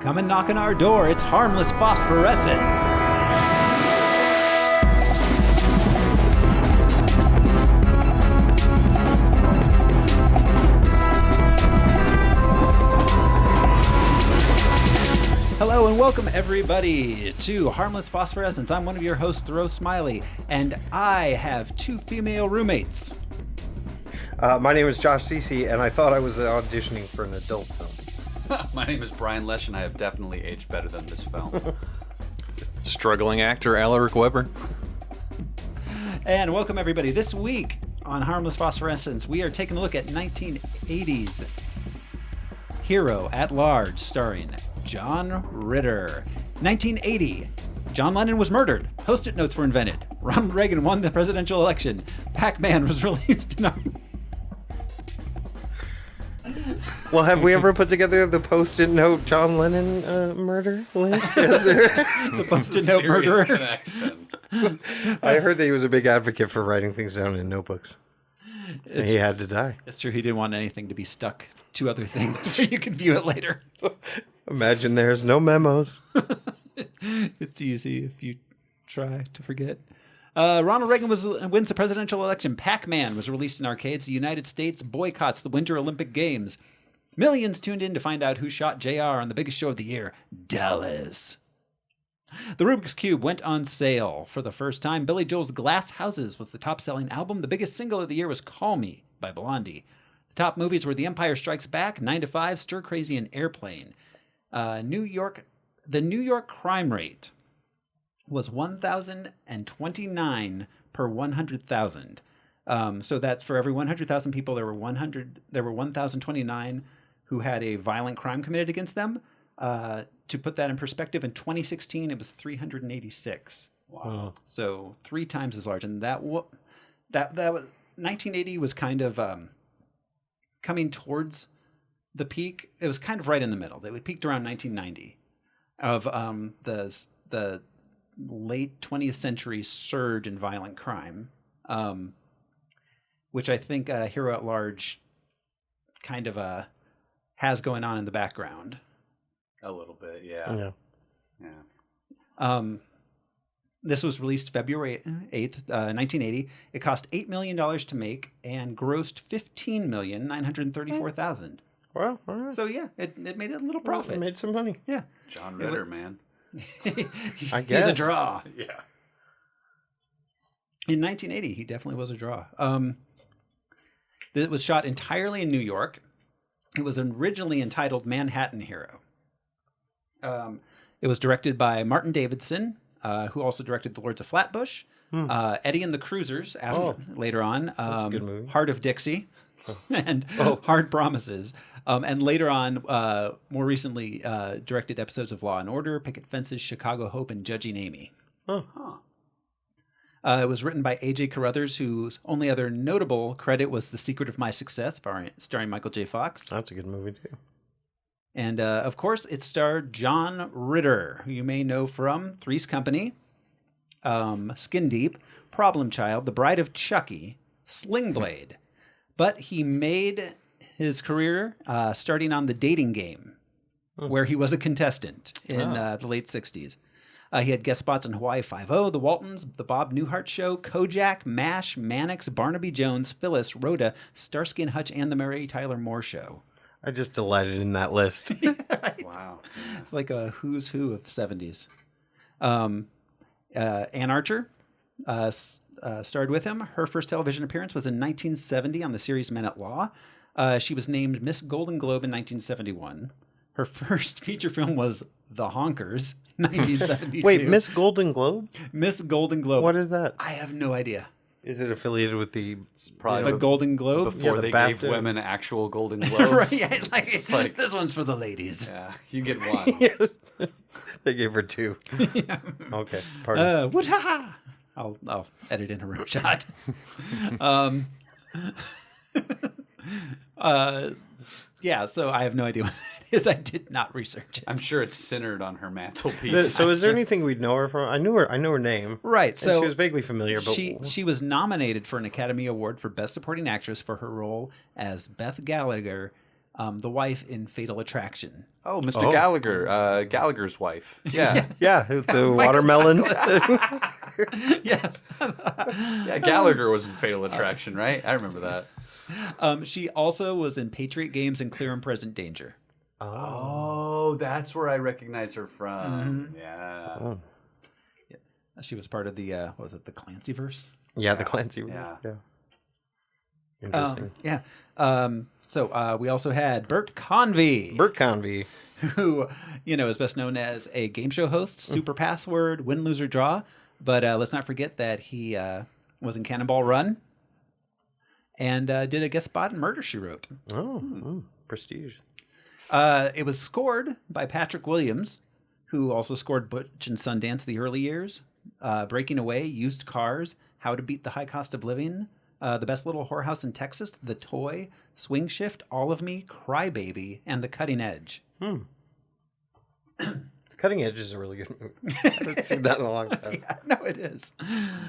Come and knock on our door. It's Harmless Phosphorescence. Hello and welcome everybody to Harmless Phosphorescence. I'm one of your hosts, Thoreau Smiley, and I have two female roommates. My name is Josh Cece, and I thought I was auditioning for an adult film. My name is Brian Lesh, and I have definitely aged better than this film. Struggling actor Alaric Weber. And welcome everybody. This week on Harmless Phosphorescence, we are taking a look at 1980's Hero at Large, starring John Ritter. 1980, John Lennon was murdered. Post-it notes were invented. Ronald Reagan won the presidential election. Pac-Man was released in our... Well, have we ever put together the post-it note John Lennon murder link? The post-it note murderer. Connection. I heard that he was a big advocate for writing things down in notebooks. And he had to die. It's true, he didn't want anything to be stuck to other things so you can view it later. Imagine there's no memos. It's easy if you try to forget. Ronald Reagan wins the presidential election. Pac-Man was released in arcades. The United States boycotts the Winter Olympic Games. Millions tuned in to find out who shot JR on the biggest show of the year, Dallas. The Rubik's Cube went on sale for the first time. Billy Joel's Glass Houses was the top-selling album. The biggest single of the year was Call Me by Blondie. The top movies were The Empire Strikes Back, 9 to 5, Stir Crazy, and Airplane. The New York crime rate was 1,029 per 100,000. So that's for every 100,000 people, there were 1,029 who had a violent crime committed against them. To put that in perspective, in 2016 it was 386. Wow. So 3 times as large, and that was 1980 was kind of coming towards the peak. It was kind of right in the middle. It peaked around 1990 of the late 20th century surge in violent crime, which I think Hero at Large kind of has going on in the background. A little bit, yeah. This was released February 8th, 1980. It cost $8 million to make and grossed $15,934,000. Well, all right. So yeah, it made a little profit. It made some money. Yeah. John Ritter, man. I guess. He's a draw. Yeah. In 1980, he definitely was a draw. It was shot entirely in New York. It was originally entitled Manhattan Hero. It was directed by Martin Davidson, who also directed The Lords of Flatbush, Eddie and the Cruisers later on, That's a good movie. Heart of Dixie, and Hard Promises. And later on, more recently, directed episodes of Law and Order, Picket Fences, Chicago Hope, and Judging Amy. Huh. It was written by A.J. Carruthers, whose only other notable credit was The Secret of My Success, starring Michael J. Fox. That's a good movie, too. And, of course, it starred John Ritter, who you may know from Three's Company, Skin Deep, Problem Child, The Bride of Chucky, Sling Blade. But he made his career starting on The Dating Game, where he was a contestant in the late 60s. He had guest spots in Hawaii Five-0, The Waltons, The Bob Newhart Show, Kojak, MASH, Mannix, Barnaby Jones, Phyllis, Rhoda, Starsky and Hutch, and The Mary Tyler Moore Show. I just delighted in that list. Right? Wow. It's like a who's who of the 70s. Ann Archer starred with him. Her first television appearance was in 1970 on the series Men at Law. She was named Miss Golden Globe in 1971. Her first feature film was The Honkers, 1972. Wait, Miss Golden Globe? Miss Golden Globe. What is that? I have no idea. Is it affiliated with the... Probably The Golden Globe? before the they BAFTA. gave women actual Golden Globes. Right, It's like, this one's for the ladies. yeah, you get one. They gave her 2. Okay, pardon. Woo-ha-ha! I'll edit in a room shot. Yeah, so I have no idea what that is. I did not research it. I'm sure it's centered on her mantelpiece. So is there anything we'd know her from? I know her name. Right, And so she was vaguely familiar, but she was nominated for an Academy Award for Best Supporting Actress for her role as Beth Gallagher the wife in Fatal Attraction. Oh, Mr. Gallagher, Gallagher's wife. Yeah, Yeah, the watermelons. Yes. yeah. Gallagher was in Fatal Attraction, right? I remember that. She also was in Patriot Games and Clear and Present Danger. Oh, that's where I recognize her from. Mm-hmm. Yeah. Oh. She was part of the what was it, the Clancyverse? Yeah, the Clancy. Yeah. Yeah. Interesting. Yeah. So we also had Bert Convy, Bert Convy. who, is best known as a game show host, Super Password, Win, Lose, or Draw. But let's not forget that he was in Cannonball Run and did a guest spot in Murder, She Wrote. Prestige. It was scored by Patrick Williams, who also scored Butch and Sundance the early years, Breaking Away, Used Cars, How to Beat the High Cost of Living, The Best Little Whorehouse in Texas, The Toy, Swing Shift, All of Me, Crybaby, and The Cutting Edge. The Cutting Edge is a really good movie. I haven't seen that in a long time. Yeah, no, it is.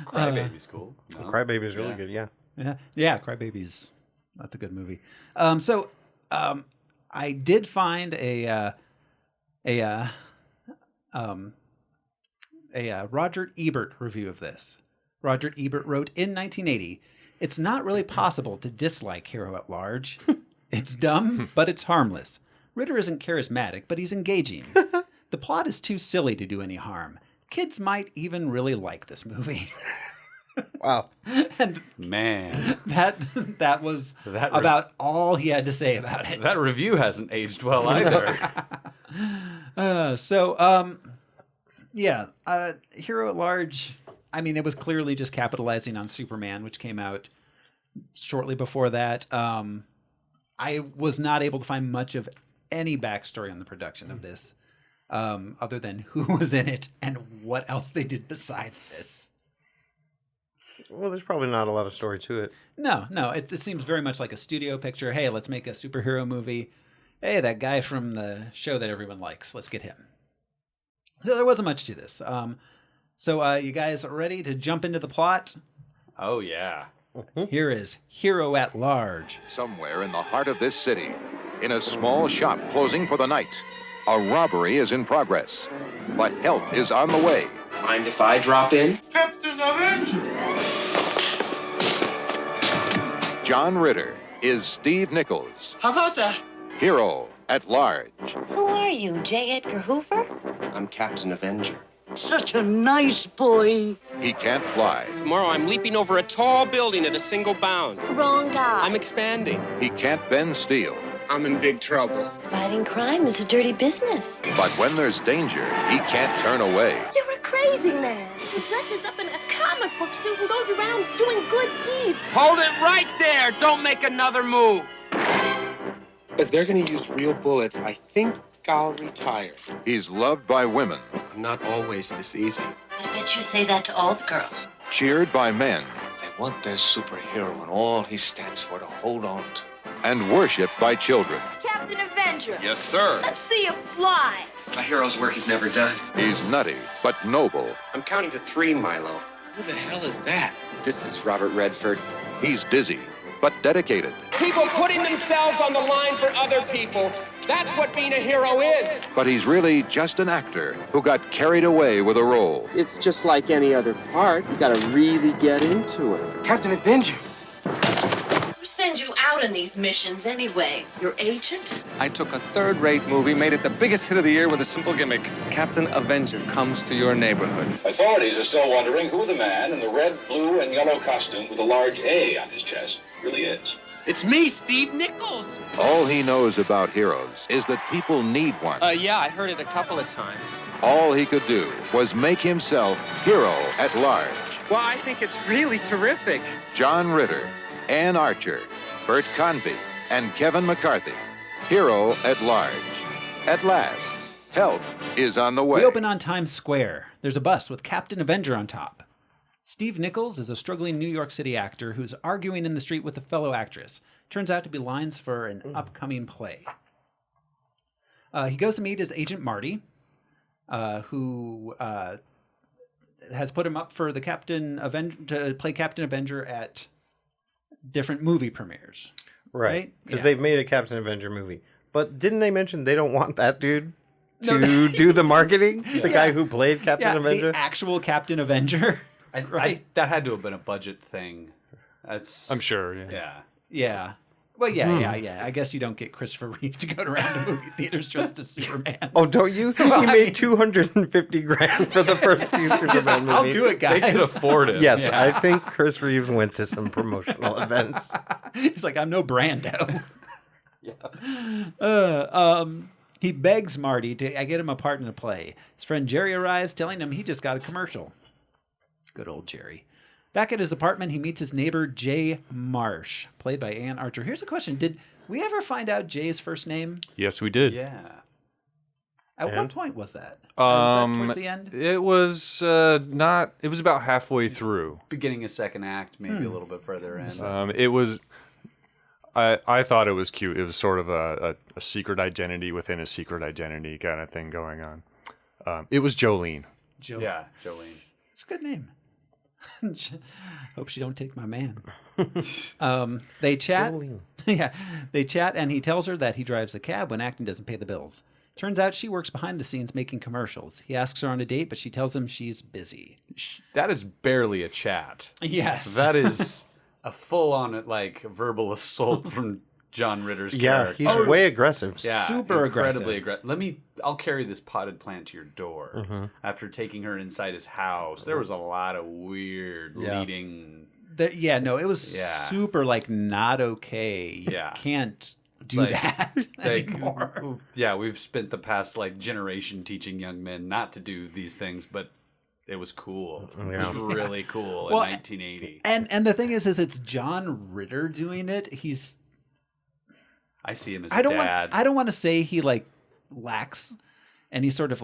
Crybaby's cool. No? Crybaby is really good, yeah. Yeah, Crybaby's, that's a good movie. I did find a Roger Ebert review of this. Roger Ebert wrote in 1980, "It's not really possible to dislike Hero at Large. It's dumb, but it's harmless. Ritter isn't charismatic, but he's engaging. The plot is too silly to do any harm. Kids might even really like this movie." Wow. And Man, that was about all he had to say about it. that review hasn't aged well either. Hero at Large, I mean, it was clearly just capitalizing on Superman, which came out shortly before that. I was not able to find much of any backstory on the production of this, other than who was in it and what else they did besides this. Well, there's probably not a lot of story to it. No, it seems very much like a studio picture. Hey, let's make a superhero movie. Hey, that guy from the show that everyone likes, let's get him. So there wasn't much to this. So you guys ready to jump into the plot? Oh yeah. Here is Hero at Large. Somewhere in the heart of this city, in a small shop closing for the night, a robbery is in progress. But help is on the way. Mind if I drop in? John Ritter is Steve Nichols, How about that? Hero at Large. Who are you, J. Edgar Hoover? I'm Captain Avenger. Such a nice boy. He can't fly. Tomorrow I'm leaping over a tall building at a single bound. Wrong guy. I'm expanding. He can't bend steel. I'm in big trouble. Fighting crime is a dirty business. But when there's danger, he can't turn away. You're a crazy man who dresses up in a comic book suit and goes around doing good deeds. Hold it right there! Don't make another move! If they're gonna use real bullets, I think I'll retire. He's loved by women, I'm not always this easy. I bet you say that to all the girls. cheered by men, They want their superhero and all he stands for to hold on to. and worshipped by children. Captain Avenger. Yes, sir. Let's see you fly. A hero's work is never done. He's nutty, but noble. I'm counting to 3, Milo. Who the hell is that? This is Robert Redford. He's dizzy, but dedicated. People putting themselves on the line for other people. That's what being a hero is. But he's really just an actor who got carried away with a role. It's just like any other part. You gotta really get into it. Captain Avenger. Who sends you out on these missions anyway? Your agent? I took a third-rate movie, made it the biggest hit of the year with a simple gimmick. Captain Avenger comes to your neighborhood. Authorities are still wondering who the man in the red, blue, and yellow costume with a large A on his chest really is. It's me, Steve Nichols. All he knows about heroes is that people need one. Yeah, I heard it a couple of times. All he could do was make himself hero at large. Well, I think it's really terrific. John Ritter, Ann Archer, Bert Convy, and Kevin McCarthy. Hero at large. At last, help is on the way. We open on Times Square. There's a bus with Captain Avenger on top. Steve Nichols is a struggling New York City actor who's arguing in the street with a fellow actress. Turns out to be lines for an upcoming play. He goes to meet his agent Marty, who has put him up for the to play Captain Avenger at different movie premieres. Right. Because Yeah. they've made a Captain Avenger movie. But didn't they mention they don't want that dude to do the marketing? The guy who played Captain Avenger? The actual Captain Avenger. That had to have been a budget thing. I'm sure. Yeah. Yeah. Well, yeah. I guess you don't get Christopher Reeve to go around to movie theaters dressed as Superman. Oh, don't you? He made $250,000 for the first two Superman movies. I'll do it, guys. They could afford it. Yes, I think Chris Reeves went to some promotional events. He's like, I'm no Brando. He begs Marty to get him a part in a play. His friend Jerry arrives, telling him he just got a commercial. Good old Jerry. Back at his apartment, he meets his neighbor, Jay Marsh, played by Ann Archer. Here's a question. Did we ever find out Jay's first name? Yes, we did. Yeah. At what point was that? Was that towards the end? It was not. It was about halfway through. Beginning of second act, maybe a little bit further in. It was. I thought it was cute. It was sort of a secret identity within a secret identity kind of thing going on. It was Jolene. Yeah, Jolene. It's a good name. Hope she don't take my man. They chat. Yeah, they chat, and he tells her that he drives a cab when acting doesn't pay the bills. Turns out she works behind the scenes making commercials. He asks her on a date, but she tells him she's busy. That is barely a chat. Yes. That is a full-on verbal assault from John Ritter's character. Yeah, he's way aggressive. Yeah, super incredibly aggressive. I'll carry this potted plant to your door. After taking her inside his house, there was a lot of weird leading. It was super not okay. You can't do that anymore. Yeah, we've spent the past generation teaching young men not to do these things, but it was cool. It was really cool in 1980. And the thing is it's John Ritter doing it. I see him as a dad. I don't want to say he lacks any sort of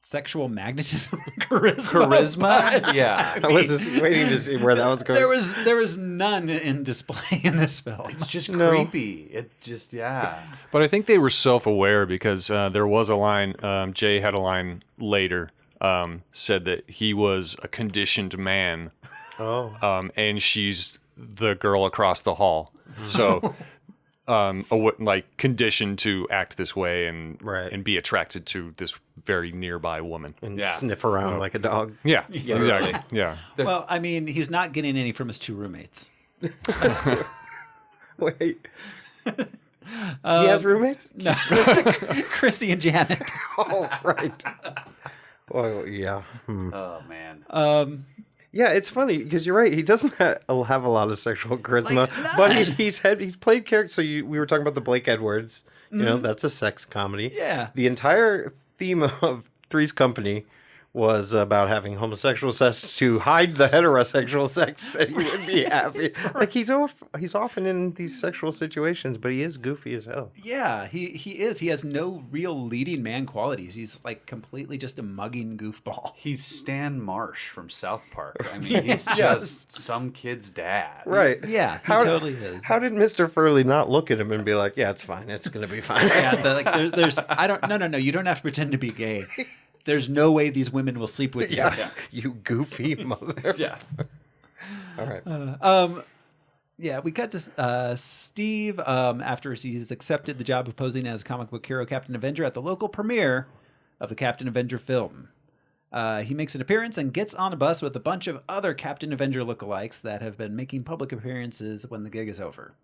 sexual magnetism, charisma. Yeah, I was just waiting to see where that was going. There was none in display in this film. It's just creepy. It just But I think they were self-aware because there was a line. Jay had a line later. Said that he was a conditioned man. Oh. And she's the girl across the hall. So. Conditioned to act this way and be attracted to this very nearby woman and sniff around like a dog. Yeah, exactly. Yeah. Well, I mean, he's not getting any from his two roommates. Wait. He has roommates? No. Chrissy and Janet. Oh, right. Oh, yeah. Oh, man. Yeah, it's funny because you're right. He doesn't have a lot of sexual charisma, but he's played characters. So we were talking about the Blake Edwards. You know, that's a sex comedy. Yeah. The entire theme of Three's Company was about having homosexual sex to hide the heterosexual sex that he would be happy. He's often in these sexual situations, but he is goofy as hell. Yeah, he is. He has no real leading man qualities. He's completely just a mugging goofball. He's Stan Marsh from South Park. I mean, he's just some kid's dad. Right. Yeah, he totally is. How did Mr. Furley not look at him and be like, yeah, it's fine. It's going to be fine. Yeah, no, you don't have to pretend to be gay. There's no way these women will sleep with you. Yeah. You goofy mother. Yeah. All right. Yeah, we cut to Steve after he's accepted the job of posing as comic book hero Captain Avenger at the local premiere of the Captain Avenger film. He makes an appearance and gets on a bus with a bunch of other Captain Avenger lookalikes that have been making public appearances when the gig is over.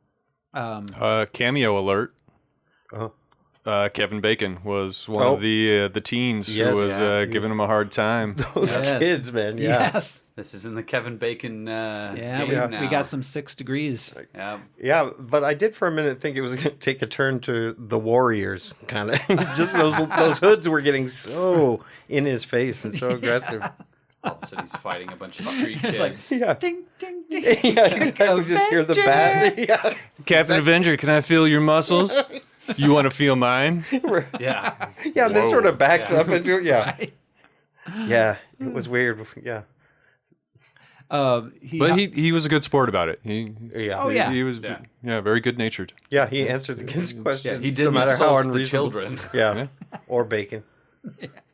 Cameo alert. Oh. Kevin Bacon was one of the teens who was giving him a hard time. Those kids, man. Yeah. Yes. This is in the Kevin Bacon game now. We got some 6 degrees. Yeah, but I did for a minute think it was going to take a turn to the Warriors, kind of. Just those hoods were getting so in his face and so aggressive. All of a sudden he's fighting a bunch of street kids. Ding, ding, ding. Yeah, exactly. Just hear the bat. Yeah. Captain Avenger, can I feel your muscles? You want to feel mine? Yeah. Yeah, and then sort of backs up into it. Yeah. Yeah, it was weird. Yeah. But he was a good sport about it. He was very good natured. Yeah, he answered the kids' questions. He didn't no matter how insult the unreasonable. children. Yeah. Or bacon.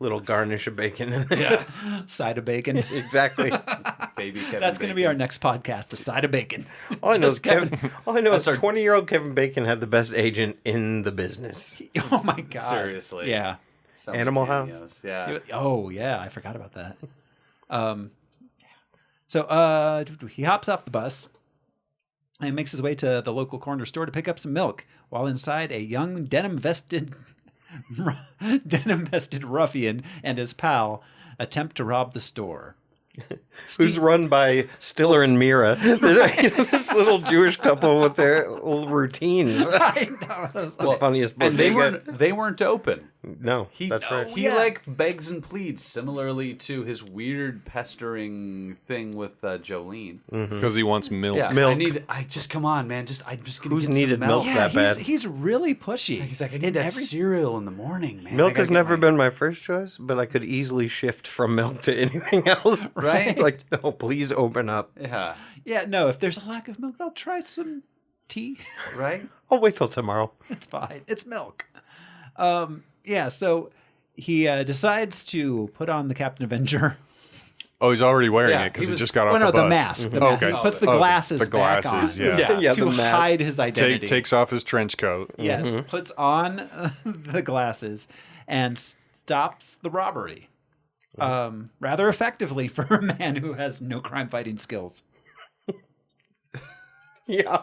Little garnish of bacon in there. Yeah. Side of bacon. Exactly. Baby Kevin That's going to be Bacon. our next podcast, The Side of Bacon. All I know is Just Kevin. All I know is That's our- 20-year-old Kevin Bacon had the best agent in the business. Oh my God. Seriously. Yeah. So many Animal cameos. House. Yeah. Oh yeah, I forgot about that. So he hops off the bus and makes his way to the local corner store to pick up some milk. While inside, a young denim-vested ruffian and his pal attempt to rob the store. Who's run by Stiller and Mira. This little Jewish couple with their little routines. I know. That's the funniest book. And they weren't open. No, that's right. He like begs and pleads, similarly to his weird pestering thing with Jolene. Because he wants milk. Yeah, Milk. come on, man. I'm just gonna Who's get needed some milk. milk that bad? He's really pushy. He's like, I need that cereal in the morning, man. Milk has never been my first choice, but I could easily shift from milk to anything else. Right? Like, no, please open up. Yeah. Yeah, no, if there's a lack of milk, I'll try some tea. Right? I'll wait till tomorrow. It's fine. It's milk. Yeah, so he decides to put on the Captain Avenger. Oh, he's already wearing Yeah, it because he he was- just got off Well, no, the bus. the mask. The Oh, mask. okay. He puts the Oh, glasses, the glasses, back on. yeah. Yeah, to the mask. hide his identity. Takes off his trench coat. Yes, puts on the glasses and stops the robbery. Rather effectively for a man who has no crime fighting skills. Yeah.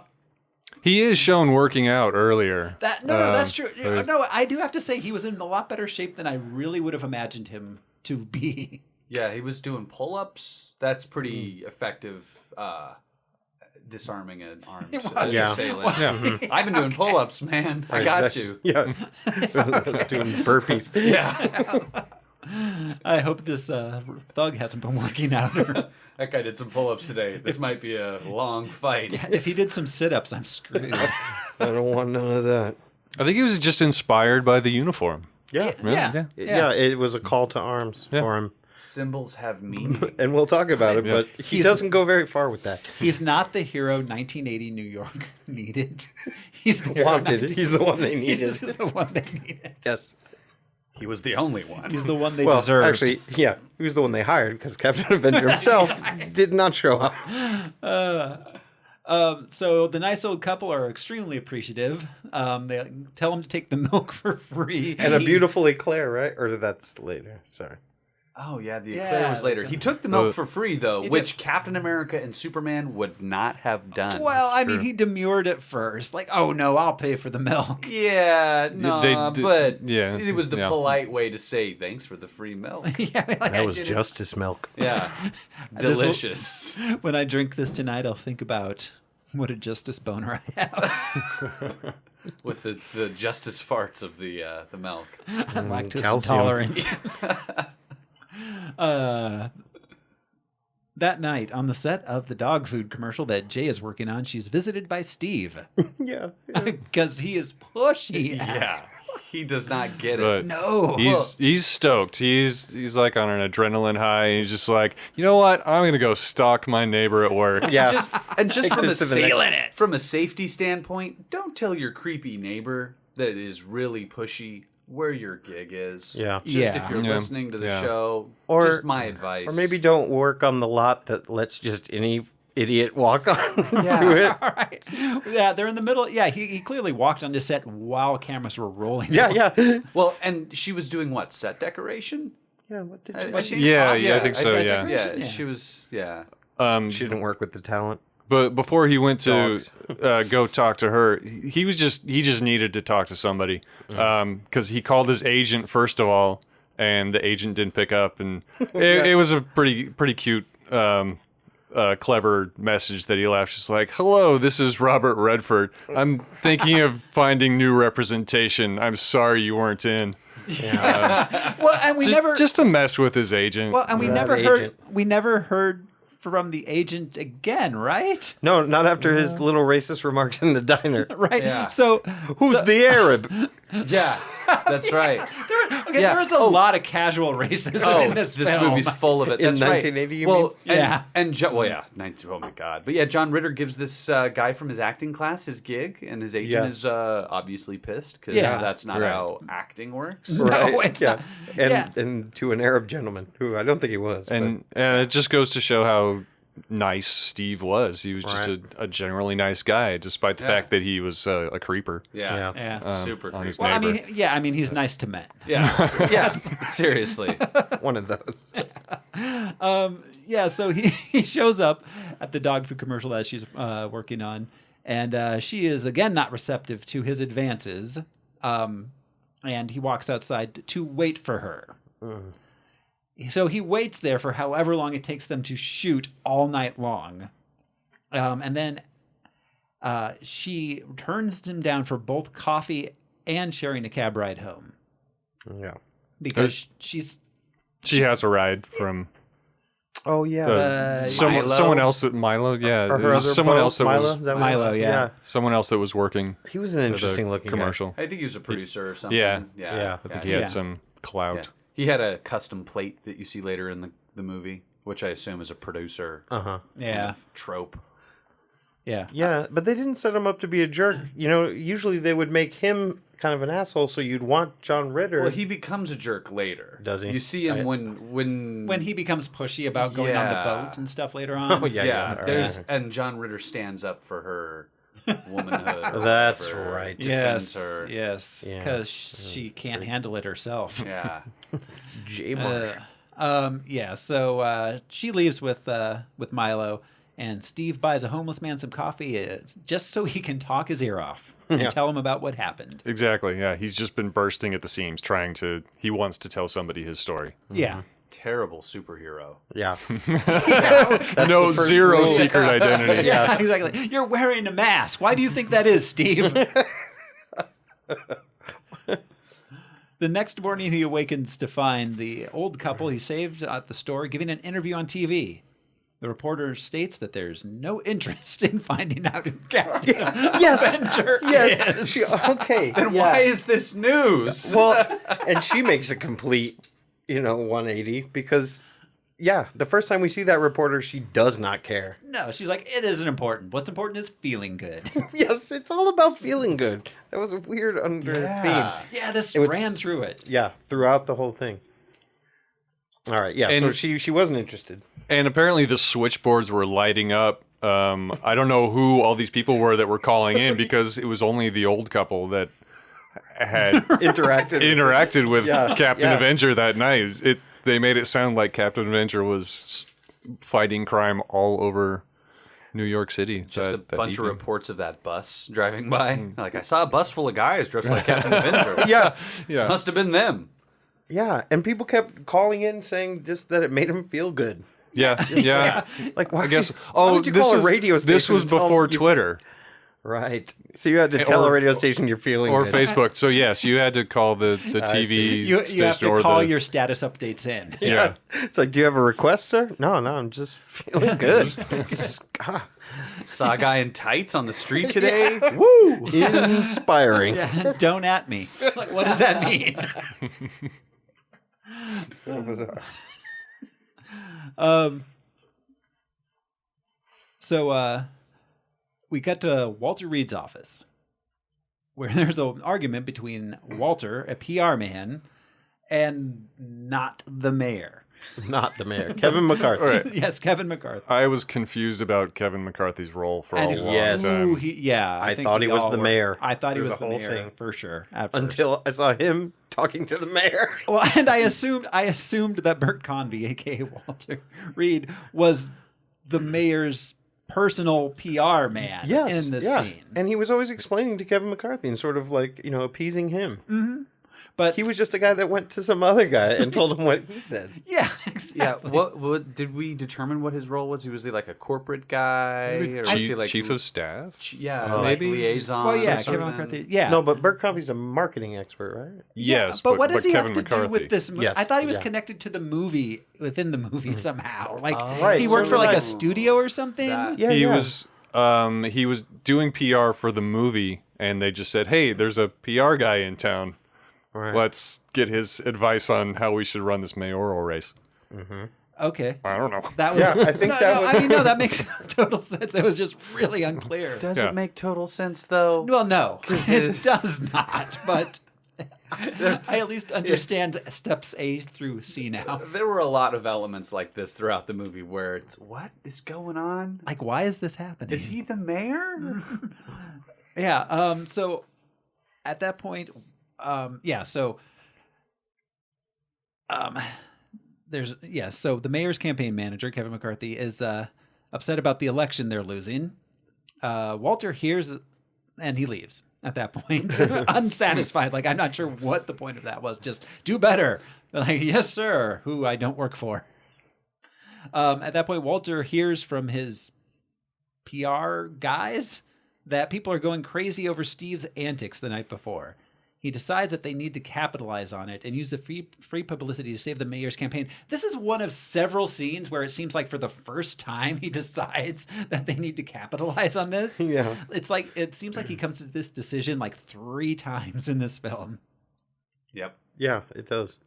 He is shown working out earlier. No, that's true. No, I do have to say he was in a lot better shape than I really would have imagined him to be. Yeah, he was doing pull-ups. That's pretty effective disarming an armed Yeah. assailant. Yeah. I've been doing pull-ups, man. I got Exactly. you. Yeah. Doing burpees. Yeah. I hope this thug hasn't been working out. That guy did some pull-ups today. This might be a long fight. If he did some sit-ups, I'm screwed. I don't want none of that. I think he was just inspired by the uniform. Yeah. Yeah. Yeah, it was a call to arms for him. Symbols have meaning. And we'll talk about it, but he doesn't go very far with that. He's not the hero 1980 New York needed. He's the Wanted. He's the one they needed. He's the one they needed. Yes. He was the only one. He's the one they Well, deserved. actually, yeah, he was the one they hired because Captain Avenger himself did not show up. So the nice old couple are extremely appreciative. They tell him to take the milk for free. And a beautiful eclair, right? Or that's later. Sorry. Oh, yeah, the Yeah, eclair was later. He took the milk for free, though, He did. which Captain America and Superman would not have done. Well, I mean, he demurred at first. Like, oh, no, I'll pay for the milk. Yeah, no, but yeah, it was the yeah. polite way to say thanks for the free milk. Yeah, like, That I was did it. justice milk. Yeah, This will- delicious. When I drink this tonight, I'll think about what a justice boner I have. With the justice farts of the milk. I'm lactose calcium. intolerant. That night, on the set of the dog food commercial that Jay is working on, she's visited by Steve. Yeah. Because he is pushy. Yeah, he does not get it. But No. he's stoked. He's like on an adrenaline high. And he's just like, you know what? I'm gonna go stalk my neighbor at work. Yeah. Just Take from a, this to the next- from a safety standpoint, don't tell your creepy neighbor that is really pushy where your gig is. Yeah. Just Yeah. if you're Yeah. listening to the Yeah. show, Or- just my advice. Or maybe don't work on the lot that lets just any idiot walk on Yeah. to it. All right. Yeah, they're in the middle. Yeah, he clearly walked onto set while cameras were rolling. Yeah, yeah. Well, and she was doing what? Set decoration? Yeah, what did Yeah, I think so. Yeah. Yeah, she was. Yeah. She didn't work with the talent. But before he went to Dogs. go talk to her, he just needed to talk to somebody because he called his agent first of all, and the agent didn't pick up, and it was a pretty cute, clever message that he left. Just like, "Hello, this is Robert Redford. I'm thinking of finding new representation. I'm sorry you weren't in." Well, and we never just to mess with his agent. Well, and we That never agent. heard from the agent again, right? No, not after his little racist remarks in the diner. Right. Yeah. So Who's the Arab? Yeah, that's right. Yeah. there's a lot of casual racism in this film. movie's full of it. In That's right. 1980, you well, mean? And, well, yeah, 19. Oh my God! But yeah, John Ritter gives this guy from his acting class his gig, and his agent Yeah. is obviously pissed because Yeah. that's not Right. how acting works. Right. it's yeah. not. And Yeah. and to an Arab gentleman who I don't think he was. And it just goes to show how nice Steve was. He was just a generally nice guy, despite the fact that he was a creeper. Super on his creepy. neighbor. I mean, he's nice to men. Yeah, seriously. One of those. So he shows up at the dog food commercial that she's working on, and she is again not receptive to his advances. And he walks outside to wait for her. So he waits there for however long it takes them to shoot all night long. And then she turns him down for both coffee and sharing a cab ride home. Yeah. Because she has a ride from... Oh, yeah. Someone else that Milo, Or her other someone boat, else that Milo? was Is that what- Milo, yeah. someone else that was working. He was an interesting looking commercial. I think he was a producer or something. Yeah, yeah. I think he had some clout. Yeah. He had a custom plate that you see later in the movie, which I assume is a producer trope. Yeah. Yeah, but they didn't set him up to be a jerk. You know, usually they would make him kind of an asshole, so you'd want John Ritter. Well, he becomes a jerk later. Does he? You see him when he becomes pushy about going on the boat and stuff later on. Oh, yeah. And John Ritter stands up for her womanhood. That's right. Defends her. Yes, because she can't handle it herself. Yeah. J. Marsh. So she leaves with Milo, and Steve buys a homeless man some coffee just so he can talk his ear off and tell him about what happened. Exactly, yeah. He's just been bursting at the seams, he wants to tell somebody his story. Yeah. Terrible superhero. Yeah. No, zero secret identity. Yeah, exactly. You're wearing a mask. Why do you think that is, Steve? The next morning, he awakens to find the old couple he saved at the store giving an interview on TV. The reporter states that there's no interest in finding out who Captain Avenger is. Then why is this news? Well, and she makes a complete, 180 because, the first time we see that reporter, she does not care. No, she's like, it isn't important. What's important is feeling good. Yes, it's all about feeling good. That was a weird theme. Yeah, this ran through it. Yeah, throughout the whole thing. All right, so she wasn't interested. And apparently the switchboards were lighting up. I don't know who all these people were that were calling in because it was only the old couple that had interacted with Captain Avenger that night. They made it sound like Captain Avenger was fighting crime all over New York City. Just a bunch of reports of that bus driving by. Like, I saw a bus full of guys dressed like Captain Avenger. Yeah. Must have been them. Yeah, and people kept calling in saying just that it made them feel good. Yeah. Like, why? I guess. Why would you call a radio station? This was and tell before them Twitter. Right. So you had to tell a radio station you're feeling or good. Facebook. So yes, you had to call the TV You station have to or call your status updates in. Yeah. It's like, do you have a request, sir? No, I'm just feeling good. God. Saw a guy in tights on the street today. Woo! Inspiring. Yeah, don't at me. Like, what does that mean? So bizarre. So we got to Walter Reed's office, where there's an argument between Walter, a PR man, and not the mayor. Not the mayor. Kevin McCarthy. Right. Yes, Kevin McCarthy. I was confused about Kevin McCarthy's role for a long time. I thought he was the mayor. I thought he was the whole mayor thing for sure. Until I saw him talking to the mayor. Well, and I assumed that Bert Convy, aka Walter Reed, was the mayor's personal PR man in this scene. And he was always explaining to Kevin McCarthy and sort of like, appeasing him. Mm-hmm. But he was just a guy that went to some other guy and told him what he said. Yeah, exactly. Yeah, what did we determine what his role was? Was he like a corporate guy, or was he like chief of staff? Maybe liaison. Well, yeah, Kevin McCarthy. Yeah, no, but Bert Convey's a marketing expert, right? Yes, but what does he Kevin have to McCarthy. do with this? Yes, I thought he was connected to the movie within the movie somehow. Like he so worked for like like a studio or something. He was doing PR for the movie, and they just said, "Hey, there's a PR guy in town. Right. Let's get his advice on how we should run this mayoral race." Mm-hmm. Okay. I don't know. That was, I think that was. I mean, no, that makes total sense. It was just really unclear. Does it make total sense though? Well, no, it does not. But I at least understand steps A through C now. There were a lot of elements like this throughout the movie where it's, what is going on? Like, why is this happening? Is he the mayor? Yeah. So at that point, So the mayor's campaign manager, Kevin McCarthy, is upset about the election they're losing. Walter hears and he leaves at that point, unsatisfied. Like, I'm not sure what the point of that was. Just do better. They're like, yes, sir, who I don't work for. At that point, Walter hears from his PR guys that people are going crazy over Steve's antics the night before. He decides that they need to capitalize on it and use the free publicity to save the mayor's campaign. This is one of several scenes where it seems like for the first time he decides that they need to capitalize on this. Yeah. It's like, it seems like he comes to this decision like 3 times in this film. Yep. Yeah, it does.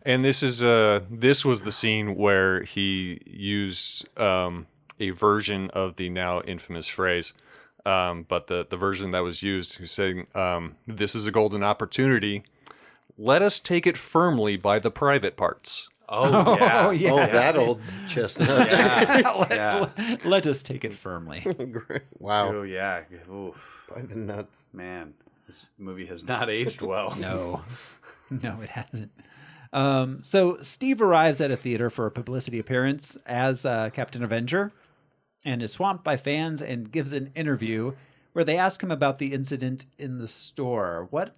And this was the scene where he used a version of the now infamous phrase. But the version that was used, who's saying, this is a golden opportunity. Let us take it firmly by the private parts. Oh, yeah. Oh, that old chestnut. Let us take it firmly. Wow. Oh, yeah. Oof. By the nuts. Man, this movie has not aged well. No, it hasn't. So Steve arrives at a theater for a publicity appearance as Captain Avenger, and is swamped by fans and gives an interview where they ask him about the incident in the store. What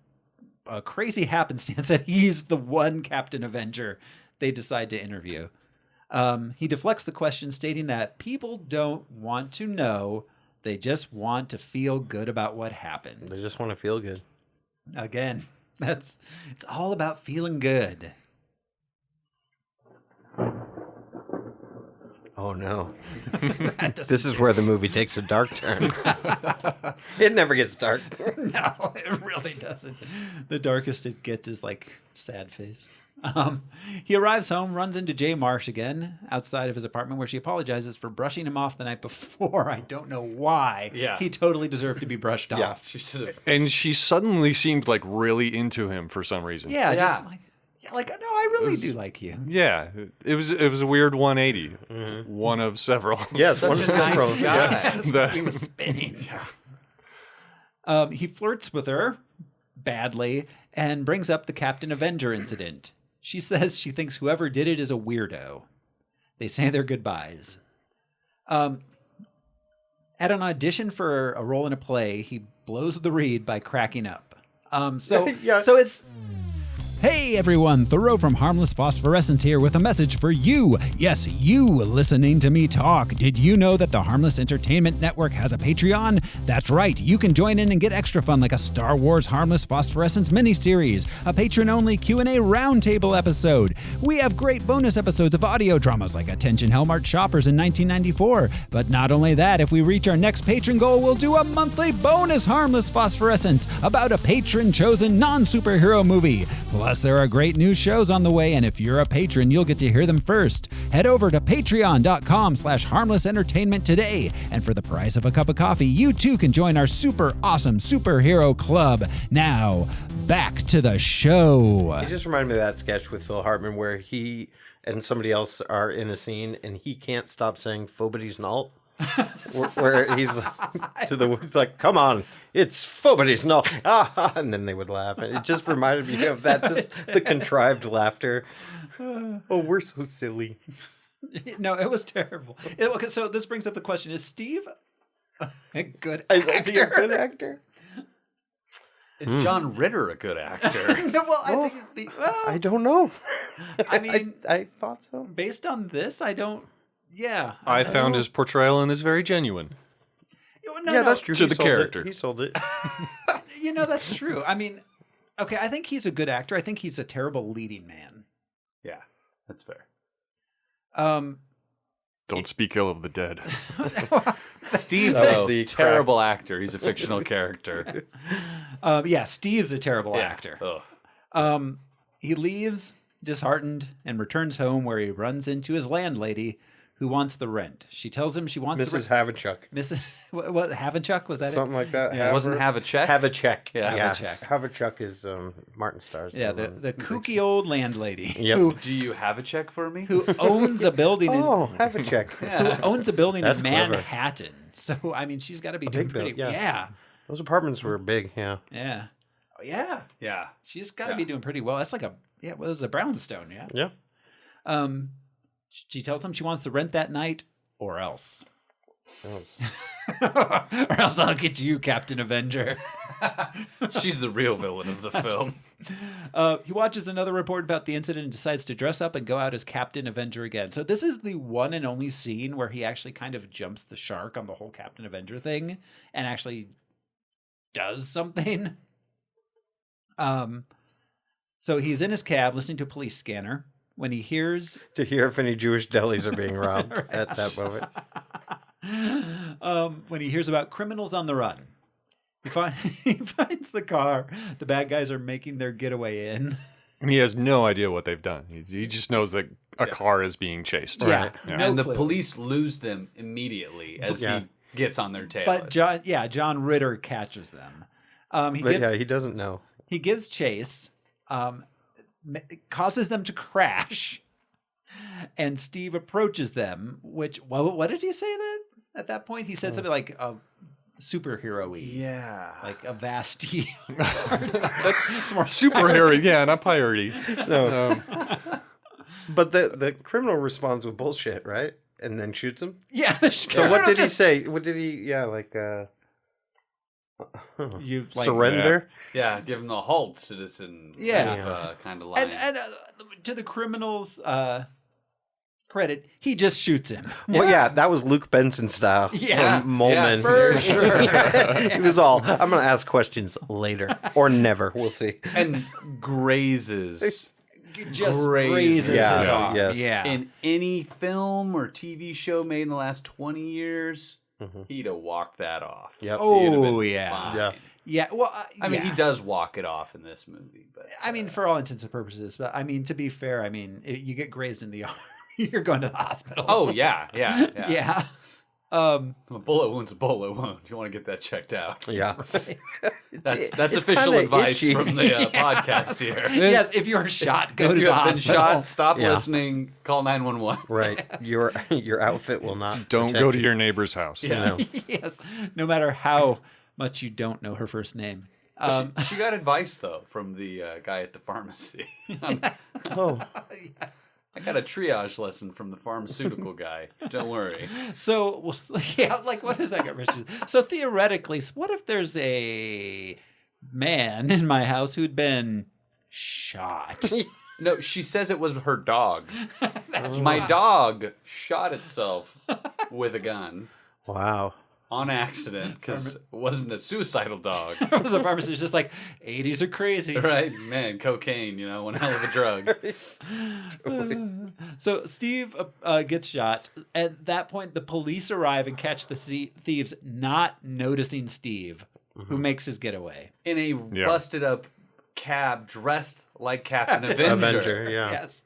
a crazy happenstance that he's the one Captain Avenger they decide to interview. He deflects the question, stating that people don't want to know. They just want to feel good about what happened. They just want to feel good. Again, it's all about feeling good. Oh, no. This is where the movie takes a dark turn. It never gets dark. No, it really doesn't. The darkest it gets is like sad face. He arrives home, runs into Jay Marsh again outside of his apartment, where she apologizes for brushing him off the night before. I don't know why. Yeah. He totally deserved to be brushed off. She should have. And she suddenly seemed like really into him for some reason. Yeah. Just like, no, I really do like you. Yeah, it was a weird 180, one of several. Yes, Such a nice guy. Yeah. He was spinning. He flirts with her badly and brings up the Captain Avenger incident. She says she thinks whoever did it is a weirdo. They say their goodbyes. At an audition for a role in a play, he blows the reed by cracking up. So it's... Hey everyone, Thoreau from Harmless Phosphorescence here with a message for you. Yes, you listening to me talk. Did you know that the Harmless Entertainment Network has a Patreon? That's right, you can join in and get extra fun like a Star Wars Harmless Phosphorescence miniseries, a patron-only Q&A roundtable episode. We have great bonus episodes of audio dramas like Attention Hellmart Shoppers in 1994. But not only that, if we reach our next patron goal, we'll do a monthly bonus Harmless Phosphorescence about a patron-chosen non-superhero movie. Plus, there are great new shows on the way, and if you're a patron, you'll get to hear them first. Head over to patreon.com/harmless entertainment today, and for the price of a cup of coffee, you too can join our super awesome superhero club. Now, back to the show. It just reminded me of that sketch with Phil Hartman where he and somebody else are in a scene, and he can't stop saying "Fobity's Null." where he's like, come on, it's Fobity's Null. And then they would laugh. It just reminded me of that, just the contrived laughter. Oh, we're so silly. No, it was terrible. Okay, so this brings up the question: is Steve a good actor? Is he a good actor? Is John Ritter a good actor? Well, I don't know. I mean, I thought so. Based on this, I don't. Yeah. I found his portrayal in this very genuine. No, that's true. To the character. He sold it. That's true. I mean, okay, I think he's a good actor. I think he's a terrible leading man. Yeah, that's fair. Don't speak ill of the dead. Steve's a terrible actor. He's a fictional character. Steve's a terrible actor. He leaves disheartened and returns home, where he runs into his landlady, who wants the rent. She tells him she wants Mrs. Havichuk. Mrs. What Havichuk, was that Something like that. Yeah, wasn't have a check? Have a check. Yeah. Havachek. Havichuk is Martin Starr's. Yeah, the kooky old landlady. Yep. Do you have a check for me? Who owns a building have a check. Who owns a building That's in clever. Manhattan. So, I mean, she's got to be doing pretty... Yeah. Those apartments were big, yeah. Yeah. Oh, yeah. Yeah. She's got to be doing pretty well. That's like it was a brownstone, yeah. Yeah. She tells him she wants to rent that night or else. Or else I'll get you, Captain Avenger. She's the real villain of the film. He watches another report about the incident and decides to dress up and go out as Captain Avenger again. So this is the one and only scene where he actually kind of jumps the shark on the whole Captain Avenger thing and actually does something. So he's in his cab listening to a police scanner when he hears... To hear if any Jewish delis are being robbed at that moment. When he hears about criminals on the run. He finds the car the bad guys are making their getaway in. And he has no idea what they've done. He just knows that a car is being chased. Yeah. Yeah. No And the clue. police lose them immediately as he gets on their tail. But John Ritter catches them. He doesn't know. He gives chase, causes them to crash, and Steve approaches them, which, what did he say then? At that point, he said something like superhero-y. Yeah. Like a vasty. It's more superhero, yeah, not piratey. No. But the criminal responds with bullshit, right? And then shoots him? Yeah. So what did he say? What did he, you surrender? Yeah, give him the halt, citizen. Kind of line. And to the criminal's credit, he just shoots him. Well, yeah, that was Luke Benson style. Yeah. From Molman. For sure. He was all, I'm going to ask questions later. Or never. We'll see. And grazes. Just grazes his arm. Yes. Yeah. In any film or TV show made in the last 20 years, he'd have walked that off. Yep. Oh, yeah. Fine. Yeah. Yeah. Well, I mean, he does walk it off in this movie, but I mean, for all intents and purposes. But I mean, to be fair, I mean, you get grazed in the arm, you're going to the hospital. Oh yeah. Yeah. A bullet wound's a bullet wound. You want to get that checked out. Yeah. That's it's official kinda advice itchy. from the podcast here. Yes, if you're shot, go If to you the have been hospital. shot, stop listening. Call 911. Right. Your outfit will not Don't protect go to you. your neighbor's house. Yeah. Yes, no matter how much you don't know her first name. She got advice though from the guy at the pharmacy. Oh. Yes. I got a triage lesson from the pharmaceutical guy. Don't worry. So, yeah, like, what is that? So theoretically, what if there's a man in my house who'd been shot? No, she says it was her dog. My dog shot itself with a gun Wow. on accident because it wasn't a suicidal dog. The pharmacist just like, 80s are crazy. Right? Man, cocaine, one hell of a drug. So Steve gets shot. At that point, the police arrive and catch the thieves, not noticing Steve, who makes his getaway. In a busted up cab dressed like Captain Avenger. Avenger, yeah. Yes.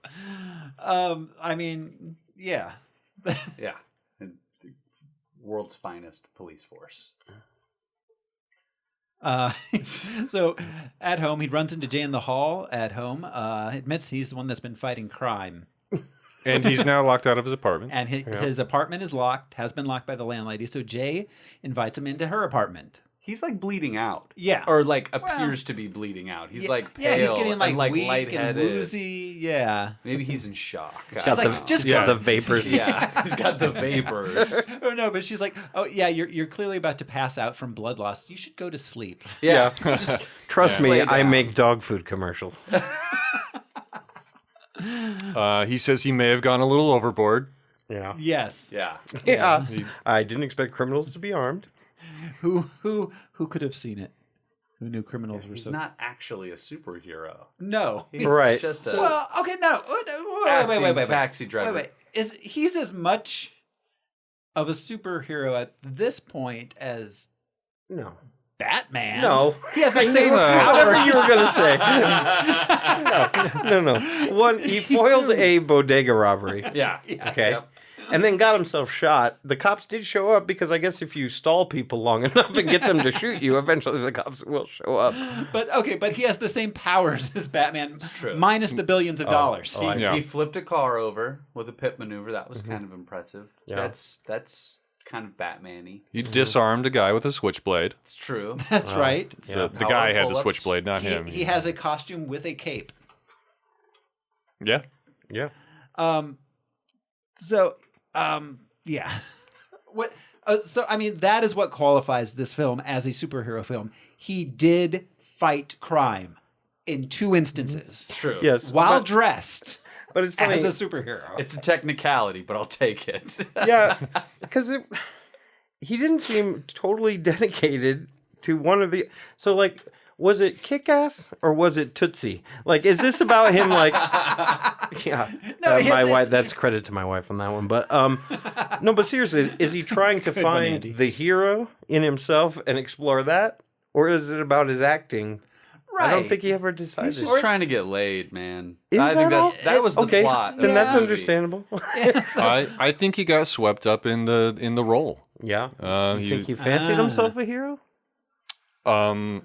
I mean, yeah. Yeah. The world's finest police force. So at home, he runs into Jay in the hall at home. Admits he's the one that's been fighting crime. And he's now locked out of his apartment. And his apartment is locked, has been locked by the landlady. So Jay invites him into her apartment. He's like bleeding out. Yeah. Or like appears to be bleeding out. He's like pale he's getting like, and like weak lightheaded. and woozy. Yeah. Maybe he's in shock. He's got the vapors. Yeah, he's got the vapors. Oh no, but she's like, oh yeah, you're clearly about to pass out from blood loss. You should go to sleep. Yeah. Just Trust me, lay I down. make dog food commercials. He says he may have gone a little overboard. Yeah. Yes. Yeah. Yeah. I didn't expect criminals to be armed. Who could have seen it? Who knew criminals were He's so... not actually a superhero. No. He's Right. just a Well, okay, no. Wait. taxi driver. Wait. He's as much of a superhero at this point as No. Batman. No. He has the same Whatever power. you were going to say. No. One, he foiled a bodega robbery. Yeah. Okay. Yep. and then got himself shot. The cops did show up because I guess if you stall people long enough and get them to shoot you, eventually the cops will show up. But he has the same powers as Batman, true. minus the billions of dollars. He flipped a car over with a pit maneuver. That was kind of impressive. Yeah. That's kind of Batman-y. He disarmed a guy with a switchblade. It's true. That's right. The guy had the pull-ups. switchblade, not him. He has a costume with a cape. Yeah. Yeah. Yeah. What? So I mean, that is what qualifies this film as a superhero film. He did fight crime in 2 instances. It's true. Yes. While dressed. But it's funny. As a superhero. It's a technicality, but I'll take it. Yeah, because he didn't seem totally dedicated to one of the. So, like, was it Kick-Ass or was it Tootsie? Like, is this about him? Like, yeah, my wife. That's credit to my wife on that one. But no, but seriously, is he trying to find the hero in himself and explore that, or is it about his acting? I don't think he ever decided. He's just trying to get laid, man. Is I think that that was the okay, plot. Then that's movie. understandable. I think he got swept up in the role. Yeah. You think he fancied himself a hero? I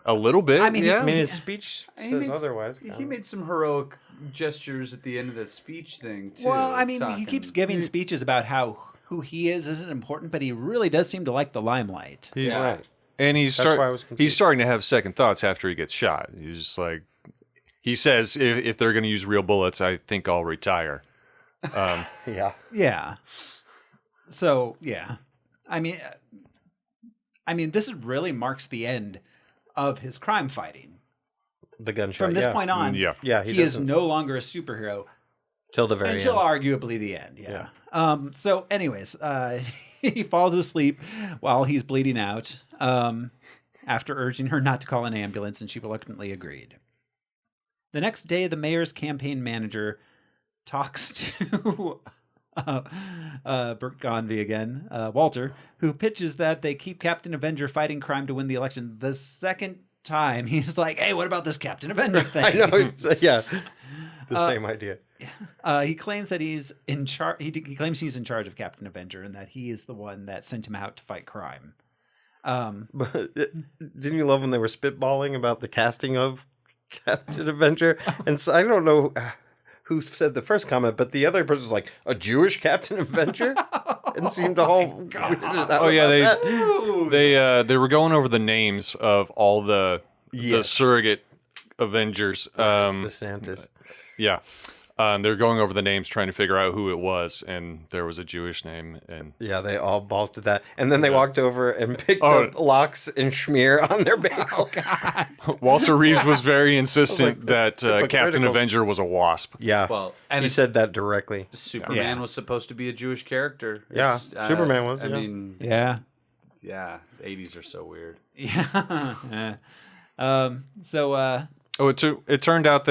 a little bit. I mean, yeah. his speech says otherwise. He made some heroic gestures at the end of the speech thing too. Well, I mean, he keeps giving speeches about how who he is isn't important, but he really does seem to like the limelight. Right. And he's That's why I was confused. he's starting to have second thoughts after he gets shot. He's just like, he says, if they're going to use real bullets, I think I'll retire. Yeah. Yeah. So yeah, I mean, this really marks the end of his crime fighting. The gunshot. From this point on, yeah, he is no longer a superhero till the very until end. arguably the end. Yeah. So, anyways, he falls asleep while he's bleeding out. After urging her not to call an ambulance, and she reluctantly agreed. The next day, the mayor's campaign manager talks to Bert Gonvey again, Walter, who pitches that they keep Captain Avenger fighting crime to win the election. The second time, he's like, "Hey, what about this Captain Avenger thing?" I know, yeah, the same idea. He claims that he's in charge. He claims he's in charge of Captain Avenger, and that he is the one that sent him out to fight crime. But didn't you love when they were spitballing about the casting of Captain Avenger? And so I don't know who said the first comment, but the other person was like, "A Jewish Captain Avenger," and seemed to all weirded out. Oh yeah, that. they were going over the names of all the surrogate Avengers. DeSantis. Yeah. They were going over the names, trying to figure out who it was, and there was a Jewish name. And yeah, they all balked at that. And then they walked over and picked up Locks and Schmear on their bagel. Walter Reeves was very insistent that Captain Avenger was a wasp. Yeah, well, and he said that directly. Superman was supposed to be a Jewish character. Yeah, Superman was. I mean, yeah, the 80s are so weird. Yeah. It turned out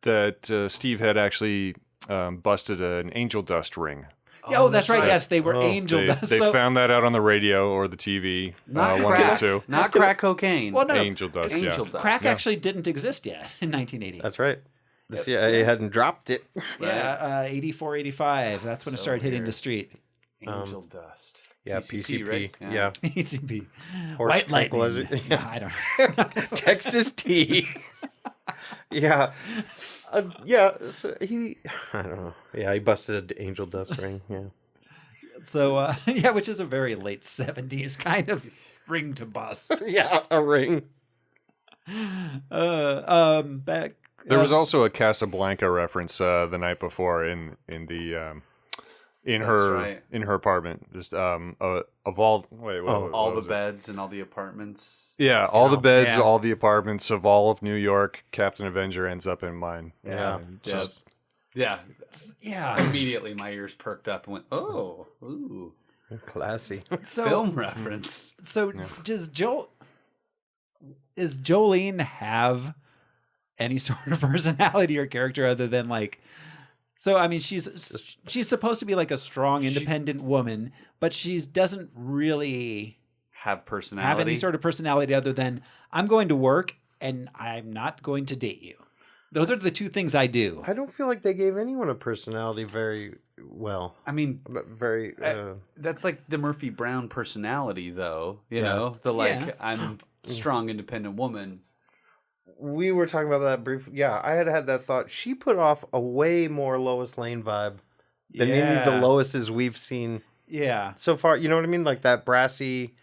that Steve had actually busted an angel dust ring. Oh, that's right. Yes, they were angel dust. They found that out on the radio or the TV. Not one crack, of the two. Not crack cocaine. Well, no, angel dust. Angel dust. Crack actually didn't exist yet in 1980. That's right. The CIA hadn't dropped it. Yeah, 84, 85. That's when it started hitting the street. Angel dust. Yeah, PCP, right? Yeah. PCP. Horse White lightning. tranquilizer. Yeah. I don't know. Texas tea. Yeah. So I don't know. Yeah, he busted an angel dust ring. Yeah. So, which is a very late 70s kind of ring to bust. Yeah, a ring. Back. There was also a Casablanca reference the night before in her apartment. Just of all all the beds and all the apartments. Yeah, all the beds, all the apartments of all of New York. Captain Avenger ends up in mine. Yeah. Yeah. Immediately my ears perked up and went, "Oh, ooh, classy." Film reference. So does Jolene have any sort of personality or character other than like? So I mean, she's supposed to be like a strong, independent woman, but she doesn't really have personality. Have any sort of personality other than I'm going to work and I'm not going to date you. Those are the two things I do. I don't feel like they gave anyone a personality very well. I mean, very. That's like the Murphy Brown personality, though. You Yeah. know, I'm strong, independent woman. We were talking about that briefly. Yeah, I had that thought. She put off a way more Lois Lane vibe than any of the Loises we've seen. Yeah. So far, you know what I mean? Like that brassy,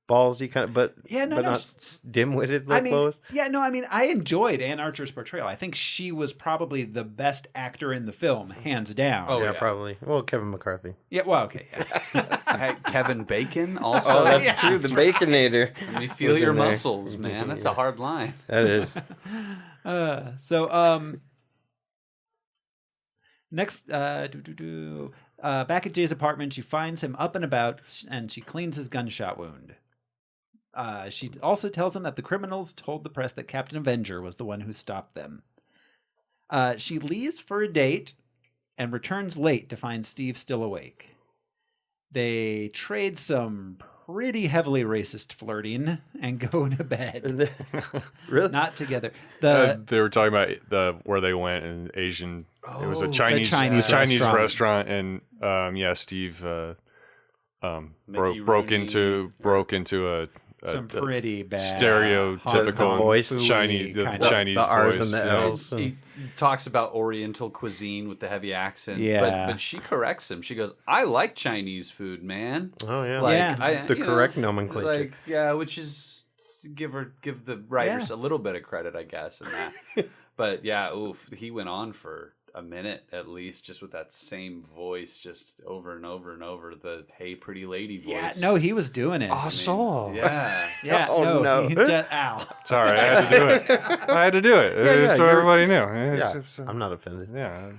ballsy kind of, but not dim-witted like Lois. Yeah, no, I mean, I enjoyed Ann Archer's portrayal. I think she was probably the best actor in the film, hands down. Oh, yeah, probably. Well, Kevin McCarthy. Yeah, well, okay, yeah. Kevin Bacon also. Oh, that's true. The Baconator. Let me feel your muscles, man. That's a hard line. That is. Next, back at Jay's apartment, she finds him up and about, and she cleans his gunshot wound. She also tells him that the criminals told the press that Captain Avenger was the one who stopped them. She leaves for a date and returns late to find Steve still awake. They trade some pretty heavily racist flirting and go to bed. Really? Not together. They were talking about where they went in Asian. It was a Chinese restaurant, and Steve broke into a some pretty bad stereotypical voice, Chinese the R's voice. and the L's. He talks about Oriental cuisine with the heavy accent. Yeah. But she corrects him. She goes, "I like Chinese food, man." Oh yeah, Like the correct nomenclature. Like which is give the writers a little bit of credit, I guess, in that. But yeah, he went on for a minute at least, just with that same voice, just over and over and over, the "Hey, pretty lady" voice. Yeah, no, he was doing it. Yeah. Yeah. Oh, no. Ow. Sorry, I had to do it. I had to do it so everybody knew. I'm not offended. Yeah,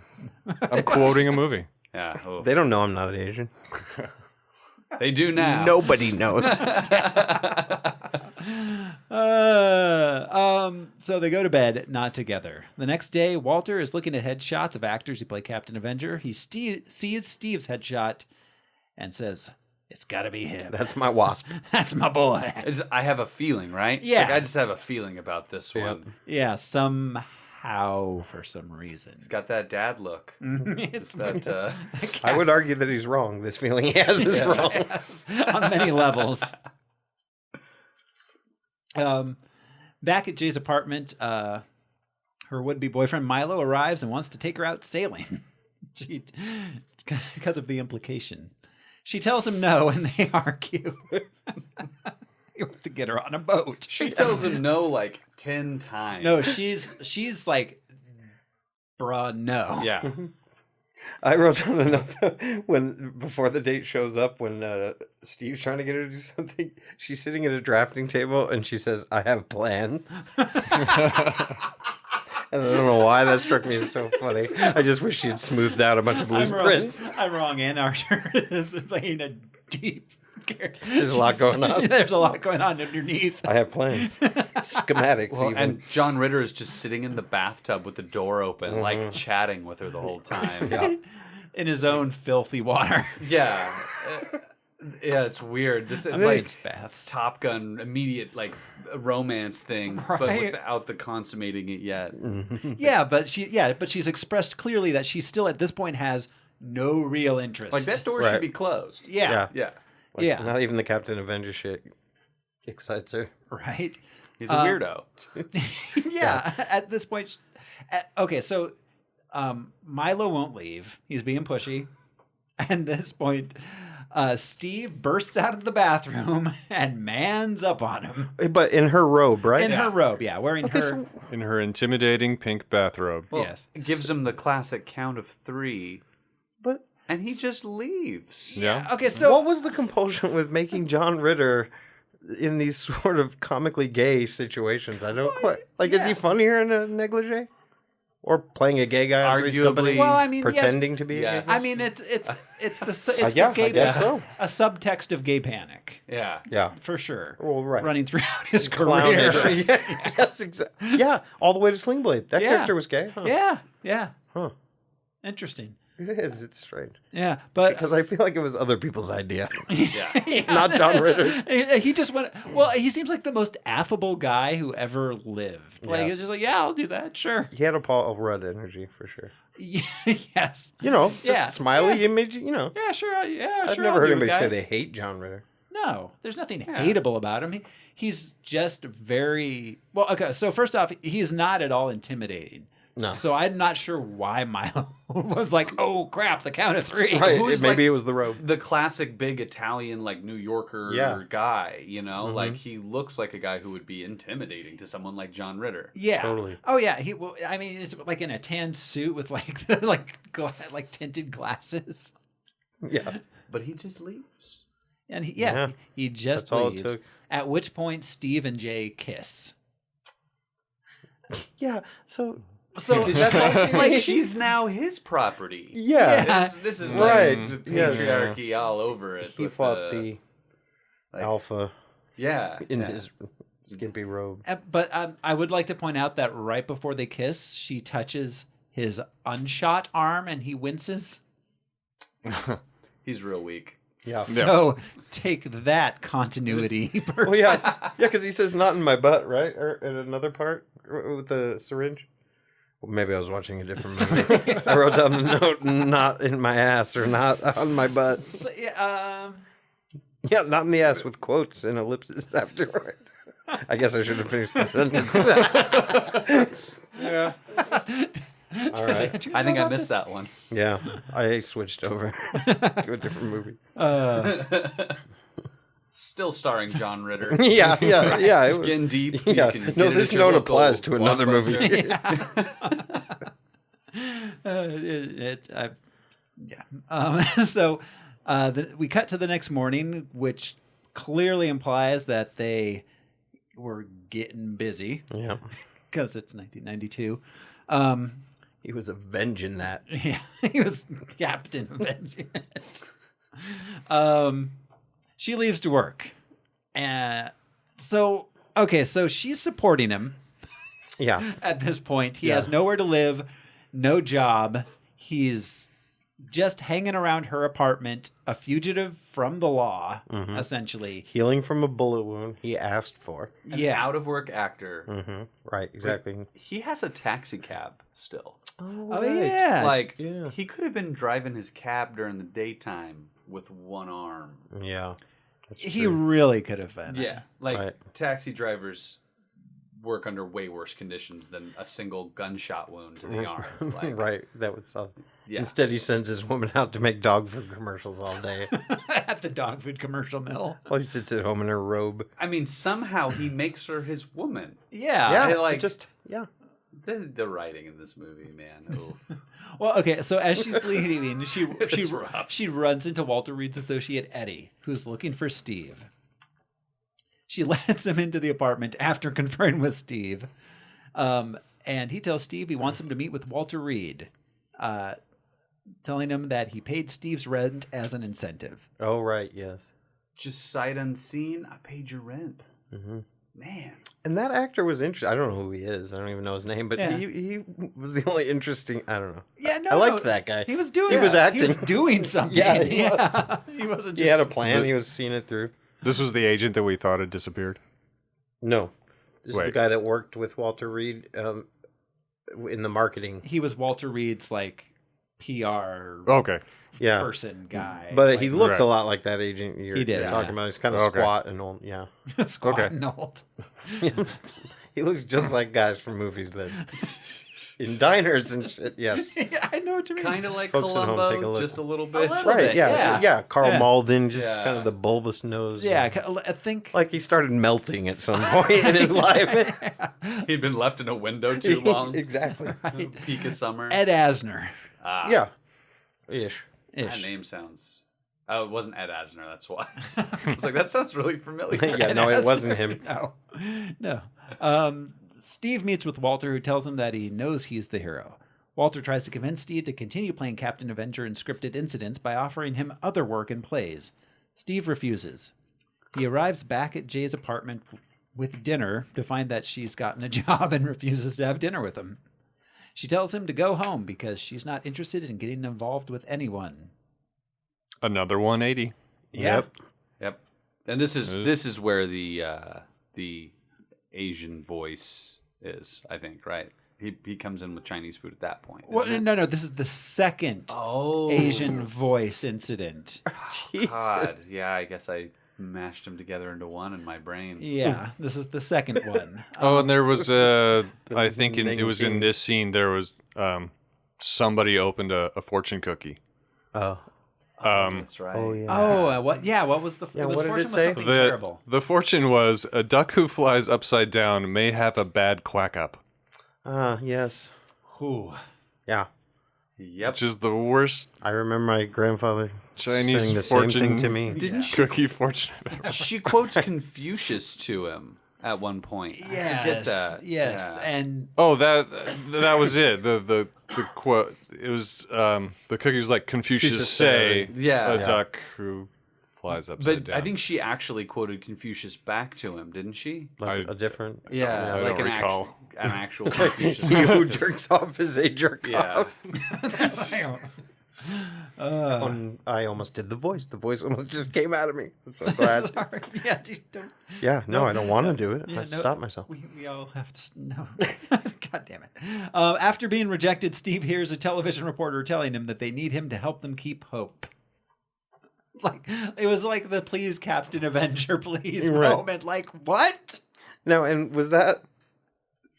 I'm quoting a movie. Yeah. They don't know I'm not Asian. They do now. Nobody knows. So they go to bed, not together. The next day, Walter is looking at headshots of actors who play Captain Avenger. He sees Steve's headshot and says, "It's got to be him. That's my Wasp. That's my boy." I have a feeling, right? Yeah. It's like, I just have a feeling about this one. Yeah, somehow, for some reason. It's got that dad look. Just that. I would argue that he's wrong. This feeling he has is wrong. Yes, on many levels. Back at Jay's apartment, her would-be boyfriend Milo arrives and wants to take her out sailing. Because of the implication. She tells him no, and they argue. He wants to get her on a boat. She tells him no like 10 times. No, she's like, bruh, no. Yeah. I wrote down a note before the date shows up, when Steve's trying to get her to do something, she's sitting at a drafting table and she says, "I have plans." And I don't know why that struck me as so funny. I just wish she'd smoothed out a bunch of blueprints. I'm wrong. Ann Archer is playing a deep character. There's a lot going on. There's a lot going on underneath. I have plans. Schematics, Well, even. and John Ritter is just sitting in the bathtub with the door open, like chatting with her the whole time. In his own filthy water. Yeah. Yeah, it's weird. This is like Top Gun, immediate like romance thing, but without the consummating it yet. Yeah, but she's expressed clearly that she still at this point has no real interest. Like that door should be closed. Yeah. Like, not even the Captain Avenger shit excites her. Right? He's a weirdo. Yeah, at this point. Okay, so Milo won't leave. He's being pushy. At this point, Steve bursts out of the bathroom and mans up on him. But in her robe, right? In her robe, yeah. Wearing her... In her intimidating pink bathrobe. Well, yes. It gives him the classic count of 3. And he just leaves. Yeah. Okay, so... What was the compulsion with making John Ritter in these sort of comically gay situations? I don't quite... Like, is he funnier in a negligee? Or playing a gay guy on Three's Company? Well, I mean, pretending to be a gay guy? I mean, it's the I guess so. A subtext of gay panic. Yeah. For sure. Well, right. Running throughout his Clownish. career. Yes, exactly. Yeah, all the way to Sling Blade. That character was gay. Huh. Yeah. Huh. Interesting. It is. It's strange. Yeah, but because I feel like it was other people's idea. Yeah. Not John Ritter's. He just went. Well, he seems like the most affable guy who ever lived. Like Yeah. he's just like, yeah, I'll do that. Sure. He had a Paul Rudd energy for sure. Yes. You know, just smiley image. You know. Yeah, sure. Yeah, I've sure. never I'll heard do it, anybody say guys. they hate John Ritter. No, there's nothing hateable about him. He's just very well. Okay, so first off, he's not at all intimidating. No. So I'm not sure why Milo was like, "Oh crap, the count of 3." Right. Who's Maybe like it was the robe. The classic big Italian, like New Yorker guy, you know? Mhm. Like he looks like a guy who would be intimidating to someone like John Ritter. Yeah. Totally. Oh yeah. I mean, it's like in a tan suit with like the, like tinted glasses. Yeah. But he just leaves. And he just That's all it leaves. took. At which point, Steve and Jay kiss. Yeah. So That's like she's now his property. Yeah. This is Right. like the Yes. patriarchy all over it. he with fought the alpha in his skimpy robe. But I would like to point out that right before they kiss, she touches his unshot arm and he winces. He's real weak. Yeah. So take that, continuity person. Oh yeah, because he says not in my butt, right? Or at another part with the syringe. Well, maybe I was watching a different movie. I wrote down the note, not in my ass or not on my butt. So, yeah, Yeah, not in the ass with quotes and ellipses afterward. I guess I should have finished the sentence. Yeah. All right. I think I missed that one. Yeah, I switched over to a different movie. Still starring John Ritter. Yeah. It was- Skin deep. Yeah. You can No, get it this at your note local applies to another movie. Blockbuster. So we cut to the next morning, which clearly implies that they were getting busy. Yeah. Because it's 1992. He was avenging that. Yeah, he was Captain Avenging it. She leaves to work. So she's supporting him. Yeah. At this point, he has nowhere to live, no job. He's just hanging around her apartment, a fugitive from the law, essentially. Healing from a bullet wound he asked for. An out of work actor. Mm-hmm. Right, exactly. But he has a taxi cab still. Oh, yeah. Like, he could have been driving his cab during the daytime with one arm. Yeah. He really could have been. Yeah. Like, taxi drivers work under way worse conditions than a single gunshot wound to the arm. Like, Right, that would sound. Yeah. Instead, he sends his woman out to make dog food commercials all day. At the dog food commercial mill. While he sits at home in her robe. I mean, somehow he makes her his woman. Yeah. Yeah, like, yeah. The writing in this movie, man. Oof. Well, okay, so as she's leaving, It's rough. she runs into Walter Reed's associate Eddie, who's looking for Steve. She lets him into the apartment after conferring with Steve, and he tells Steve he wants him to meet with Walter Reed, telling him that he paid Steve's rent as an incentive. Oh, right, yes. Just sight unseen, I paid your rent. Mm-hmm. Man. And that actor was interesting. I don't know who he is. I don't even know his name, but Yeah. he was the only interesting. I don't know. Yeah, no, I liked that guy. He was doing. He was acting. He was doing something. Yeah, he was. He wasn't. He Just, had a plan. He was seeing it through. This was the agent that we thought had disappeared. No, this is the Wait. guy that worked with Walter Reed in the marketing. He was Walter Reed's like PR Okay. Yeah, person guy. but he like, looked Right. a lot like that agent you're, He did, you're talking yeah. about. He's kind of Okay. squat and old. Yeah, squat Okay. and old. he looks just like guys from movies that in diners and shit. Yes, Yeah, I know what you mean. Kind of like Folks at home, take a Columbo, look. just a little bit. little right. bit, Yeah, yeah. Carl Yeah. Malden, just Yeah. kind of the bulbous nose. Yeah, I think. like he started melting at some point in his life. He'd been left in a window too long. Exactly. Peak of summer. Ed Asner. Yeah, ish. That name sounds. Oh, it wasn't Ed Asner. That's why. I was like, that sounds really familiar. Yeah, no, it wasn't him. No. Steve meets with Walter, who tells him that he knows he's the hero. Walter tries to convince Steve to continue playing Captain Avenger in scripted incidents by offering him other work and plays. Steve refuses. He arrives back at Jay's apartment with dinner to find that she's gotten a job and refuses to have dinner with him. She tells him to go home because she's not interested in getting involved with anyone. Another 180. Yep. And this is where the Asian voice is, I think, right? He comes in with Chinese food at that point. Well, no, this is the second Asian voice incident. God, yeah, I guess I mashed them together into one in my brain. Yeah, this is the second one. And there was I think it was in this scene. There was somebody opened a fortune cookie. Oh. That's right. Oh yeah. What? Yeah, what was the? Yeah, was what did fortune it say? Was something terrible. The fortune was a duck who flies upside down may have a bad quack up. Yes. Ooh. Yeah. Yep. Which is the worst. I remember my grandfather Chinese saying the fortune same thing to me. Didn't she? Cookie fortune. She quotes Confucius to him at one point. I forget that. Yes, Yeah. and that was it. The quote. It was the cookie was like Confucius say. Yeah. Duck who flies upside down. I think she actually quoted Confucius back to him, didn't she? Like a different. Yeah, I like don't an recall. actual Confucius. He who jerks off is a jerk Yeah. off. I almost did the voice. The voice almost just came out of me. I'm so glad. sorry. Yeah, you don't. Yeah, no, I don't want to do it. Yeah, I stopped myself. We all have to. No. God damn it. After being rejected, Steve hears a television reporter telling him that they need him to help them keep hope. Like, it was like the please Captain Avenger, please moment. Like, what? No, and was that...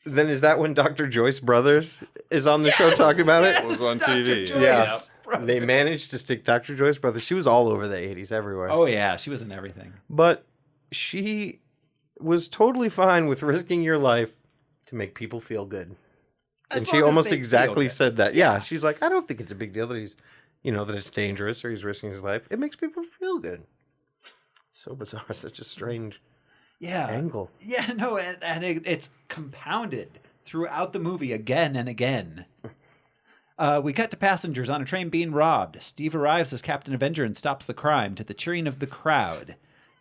Then is that when Dr. Joyce Brothers is on the show talking about it? It was on TV. Yeah. They managed to stick Dr. Joyce Brothers. She was all over the 80s everywhere. Oh, yeah. She was in everything. But she was totally fine with risking your life to make people feel good. And she almost exactly said that. Yeah. She's like, I don't think it's a big deal that he's, that it's dangerous or he's risking his life. It makes people feel good. So bizarre. Such a strange angle. Yeah, no, and it's compounded throughout the movie again and again. We cut to passengers on a train being robbed. Steve arrives as Captain Avenger and stops the crime to the cheering of the crowd.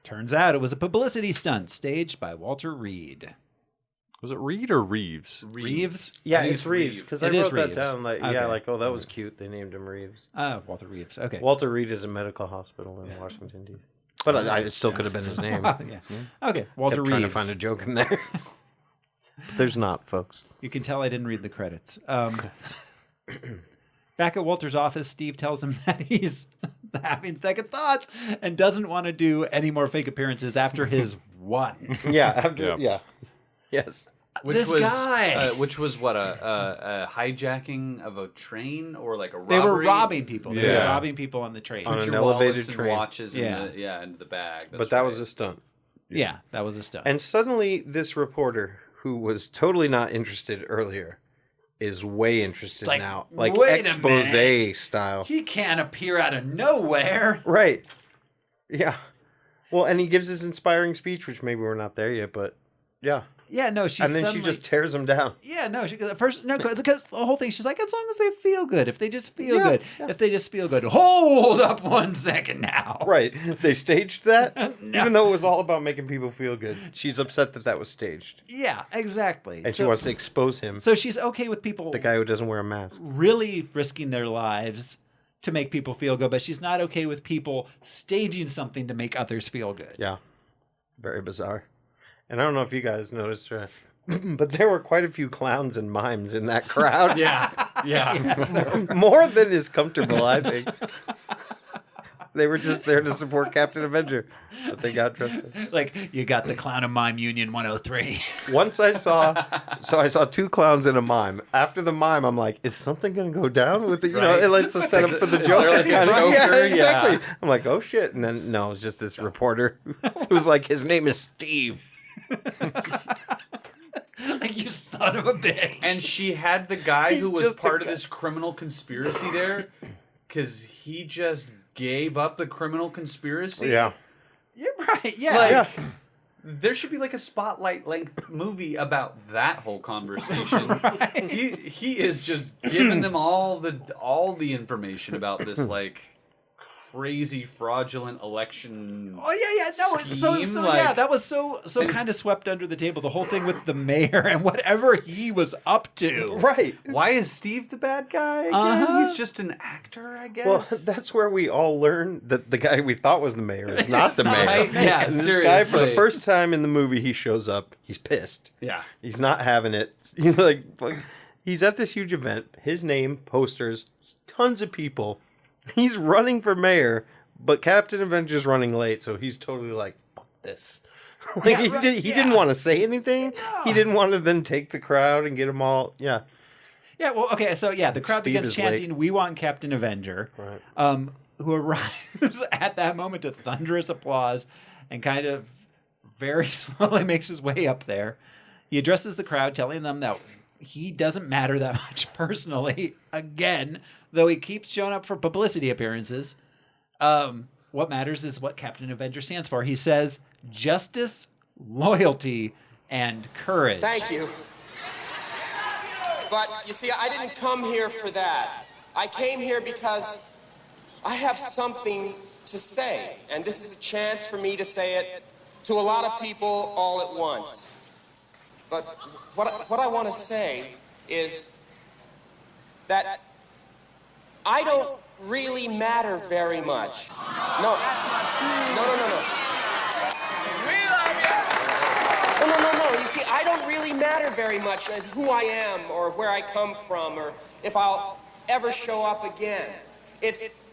Turns out it was a publicity stunt staged by Walter Reed. Was it Reed or Reeves? Reeves? Yeah, it's Reeves because I wrote that Reeves. down. Like, Okay. that was cute. They named him Reeves. Walter Reeves. Okay. Walter Reed is a medical hospital in Washington, D.C. But it still could have been his name. Yeah. Okay, Walter Reeves. Trying to find a joke in there. But there's not, folks. You can tell I didn't read the credits. Back at Walter's office, Steve tells him that he's having second thoughts and doesn't want to do any more fake appearances after his one. Yeah. Yes. Which This guy. Which was what a hijacking of a train or like a robbery. They were robbing people. They were Yeah. robbing people on the train. On Put an your elevated wallets and train. watches Yeah. into the bag. That's But that was right. a stunt. Yeah, that was a stunt. And suddenly, this reporter, who was totally not interested earlier, is way interested Like, now. Like wait a expose minute. style. He can't appear out of nowhere. Right. Yeah. Well, and he gives his inspiring speech, which maybe we're not there yet, but yeah. Yeah, no, she's And then suddenly, she just tears him down. Yeah, no, because the whole thing, she's like, as long as they feel good, if they just feel good, if they just feel good. Hold up 1 second now. Right. They staged that, even though it was all about making people feel good. She's upset that was staged. Yeah, exactly. And she wants to expose him, So she's okay with people the guy who doesn't wear a mask. really risking their lives to make people feel good, but she's not okay with people staging something to make others feel good. Yeah. Very bizarre. And I don't know if you guys noticed, but there were quite a few clowns and mimes in that crowd. Yeah. More than is comfortable, I think. They were just there to support Captain Avenger, but they got dressed up. Like, you got the Clown and Mime Union 103. Once I saw 2 clowns and a mime. After the mime, I'm like, is something going to go down with it? It's a setup for the Joker. like a kind of. Joker? Yeah, exactly. Yeah. I'm like, oh shit. And then, no, it's just this reporter who's like, his name is Steve. Like, you son of a bitch. And she had the guy He's who was just part the of this criminal conspiracy there because he just gave up the criminal conspiracy. Yeah. You're right, yeah. There should be like a spotlight length movie about that whole conversation. He is just giving them all the information about this like crazy fraudulent election. Oh yeah, no. Scheme, Yeah, that was so kind of swept under the table. The whole thing with the mayor and whatever he was up to. Right. Why is Steve the bad guy again? He's just an actor, I guess. Well, that's where we all learn that the guy we thought was the mayor is not the mayor. Yeah, and this seriously. guy, for the first time in the movie, he shows up. He's pissed. Yeah. He's not having it. He's like, he's at this huge event. His name, posters, tons of people. He's running for mayor, but Captain Avenger's running late, so he's totally like, fuck this. He didn't want to say anything. No. He didn't want to then take the crowd and get them all. Yeah. Yeah, well, okay, so yeah, the crowd begins chanting, "We want Captain Avenger," right. Who arrives at that moment to thunderous applause and kind of very slowly makes his way up there. He addresses the crowd, telling them that he doesn't matter that much personally, again, though he keeps showing up for publicity appearances. What matters is what Captain Avenger stands for. He says, justice, loyalty, and courage. Thank you. But, you see, I didn't come here for that. I came here because I have something to say. And this is a chance for me to say it to a lot of people all at once. But what I want to say is that I don't really matter very much. No. No. You see, I don't really matter very much as who I am or where I come from or if I'll ever show up again. It's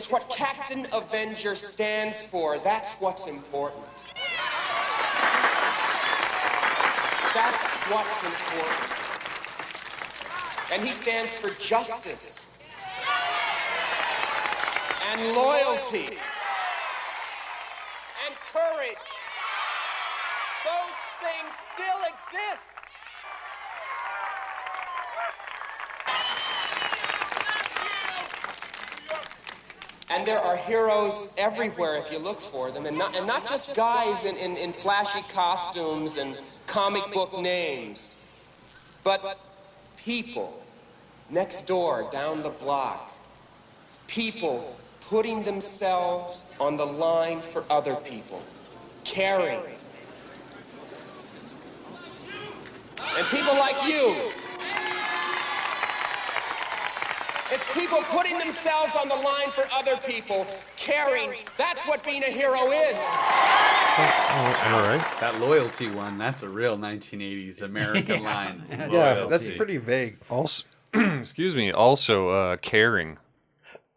what Captain Avenger stands for. That's what's important. That's what's important. And he stands for justice and loyalty and courage. Those things still exist. And there are heroes everywhere if you look for them, and not just guys in flashy costumes and comic book names, but people next door, down the block. People putting themselves on the line for other people, caring. And people like you. It's people putting themselves on the line for other people, caring. That's what being a hero is. All right. That loyalty one, that's a real 1980s American line. Yeah, that's pretty vague. Also, excuse me. Also, caring.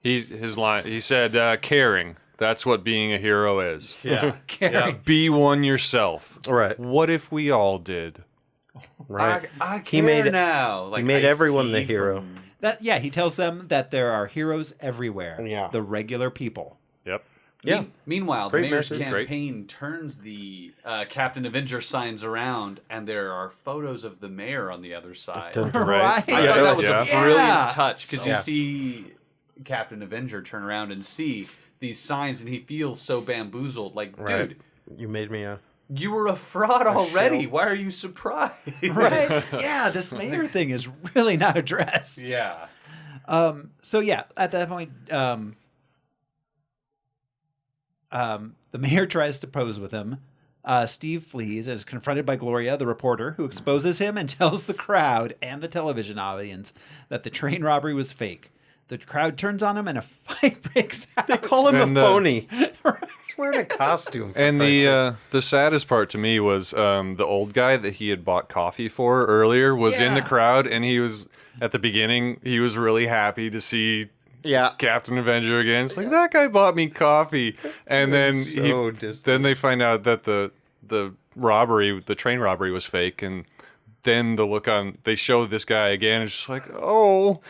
His line. He said, "Caring. That's what being a hero is." Yeah, caring. Yeah. Be one yourself. Right. What if we all did? Right. I care now. Like he made everyone the Ice-T hero. He tells them that there are heroes everywhere. Yeah. The regular people. Yep. Yeah. Meanwhile, Great the mayor's message. campaign turns the Captain Avenger signs around, and there are photos of the mayor on the other side. Right. I thought that was a brilliant Yeah. touch because Yeah. you see Captain Avenger turn around and see these signs, and he feels so bamboozled. Like, dude, You made me you were a fraud already. Why are you surprised? Right? Yeah, this mayor thing is really not addressed. Yeah. So yeah, at that point, the mayor tries to pose with him. Steve flees and is confronted by Gloria, the reporter, who exposes him and tells the crowd and the television audience that the train robbery was fake. The crowd turns on him and a fight breaks out. They call him And, a phony. He's wearing a costume. For And Christ's the saddest part to me was the old guy that he had bought coffee for earlier was in the crowd, and he was at the beginning. He was really happy to see Captain Avenger again. It's like, that guy bought me coffee, and then then they find out that the train robbery was fake, and then they show this guy again. It's just like, oh.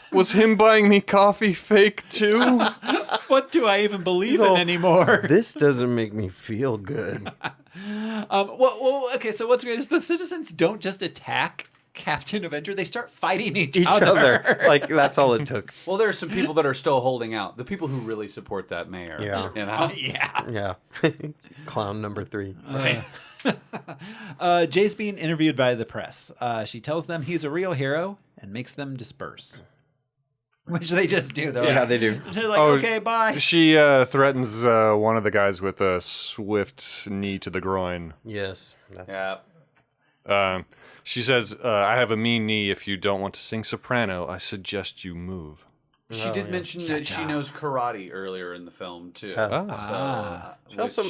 Was him buying me coffee fake too? What do I even believe in anymore? This doesn't make me feel good. Okay, so what's great is the citizens don't just attack Captain Avenger, they start fighting each other. Like, that's all it took. Well, there are some people that are still holding out. The people who really support that mayor. Yeah. You know? Yeah. Clown number 3. Right. Jay's being interviewed by the press. She tells them he's a real hero and makes them disperse. Which they just do, though. Yeah, they do. They're like, okay, bye. She threatens one of the guys with a swift knee to the groin. Yes. She says, I have a mean knee. If you don't want to sing soprano, I suggest you move. She did mention that she knows karate earlier in the film, too. She also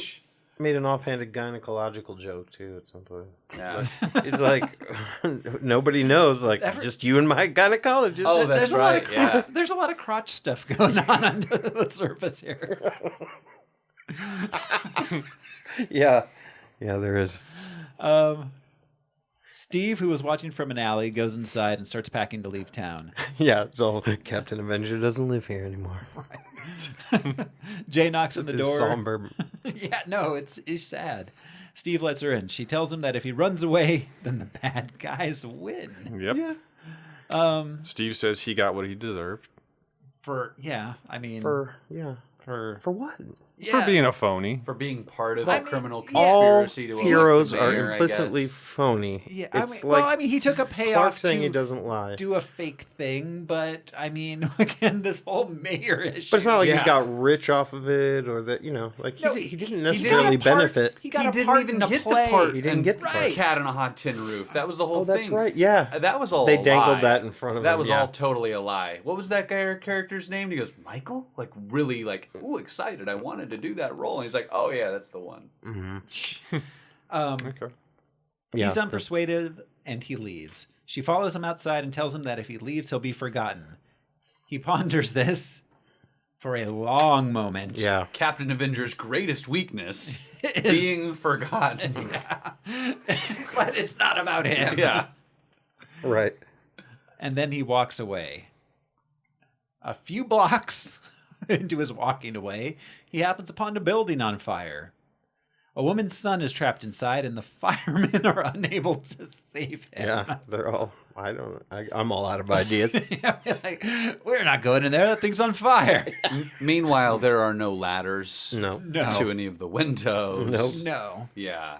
made an offhanded gynecological joke, too, at some point. Yeah. He's like, nobody knows, like, just you and my gynecologist. Oh, that's right, yeah. There's a lot of crotch stuff going on under the surface here. Yeah, there is. Steve, who was watching from an alley, goes inside and starts packing to leave town. Yeah, so Captain Avenger doesn't live here anymore. Jay knocks on the door. Somber. Yeah, no, it's sad. Steve lets her in. She tells him that if he runs away, then the bad guys win. Yep. Yeah. Steve says he got what he deserved. For what? Yeah. For being a phony. For being part of a criminal All conspiracy to heroes elect the mayor, are implicitly I guess. phony. Yeah, It's he took a payoff Clark saying to he doesn't lie. do a fake thing, but I mean, again, this whole mayor issue. But it's not like he got rich off of it, or that he didn't necessarily got a part- benefit. He got He a didn't part even in a get play. the part. He didn't get the part. Cat on a hot tin roof. That was the whole thing. That's right. Yeah, That was all. They a dangled lie. that in front of That him, was yeah. all totally a lie. What was that guy character's name? And he goes, Michael? Like really, like excited. I wanted to do that role. And he's like, oh yeah, that's the one. Okay. He's unpersuaded and he leaves. She follows him outside and tells him that if he leaves, he'll be forgotten. He ponders this for a long moment. Yeah. Captain Avenger's greatest weakness being forgotten. But it's not about him. Yeah. Right. And then he walks away. A few blocks into his walking away, he happens upon a building on fire. A woman's son is trapped inside, and the firemen are unable to save him. Yeah, they're all. I'm all out of ideas. Like, we're not going in there. That thing's on fire. Meanwhile, there are no ladders No. to any of the windows. No. Yeah.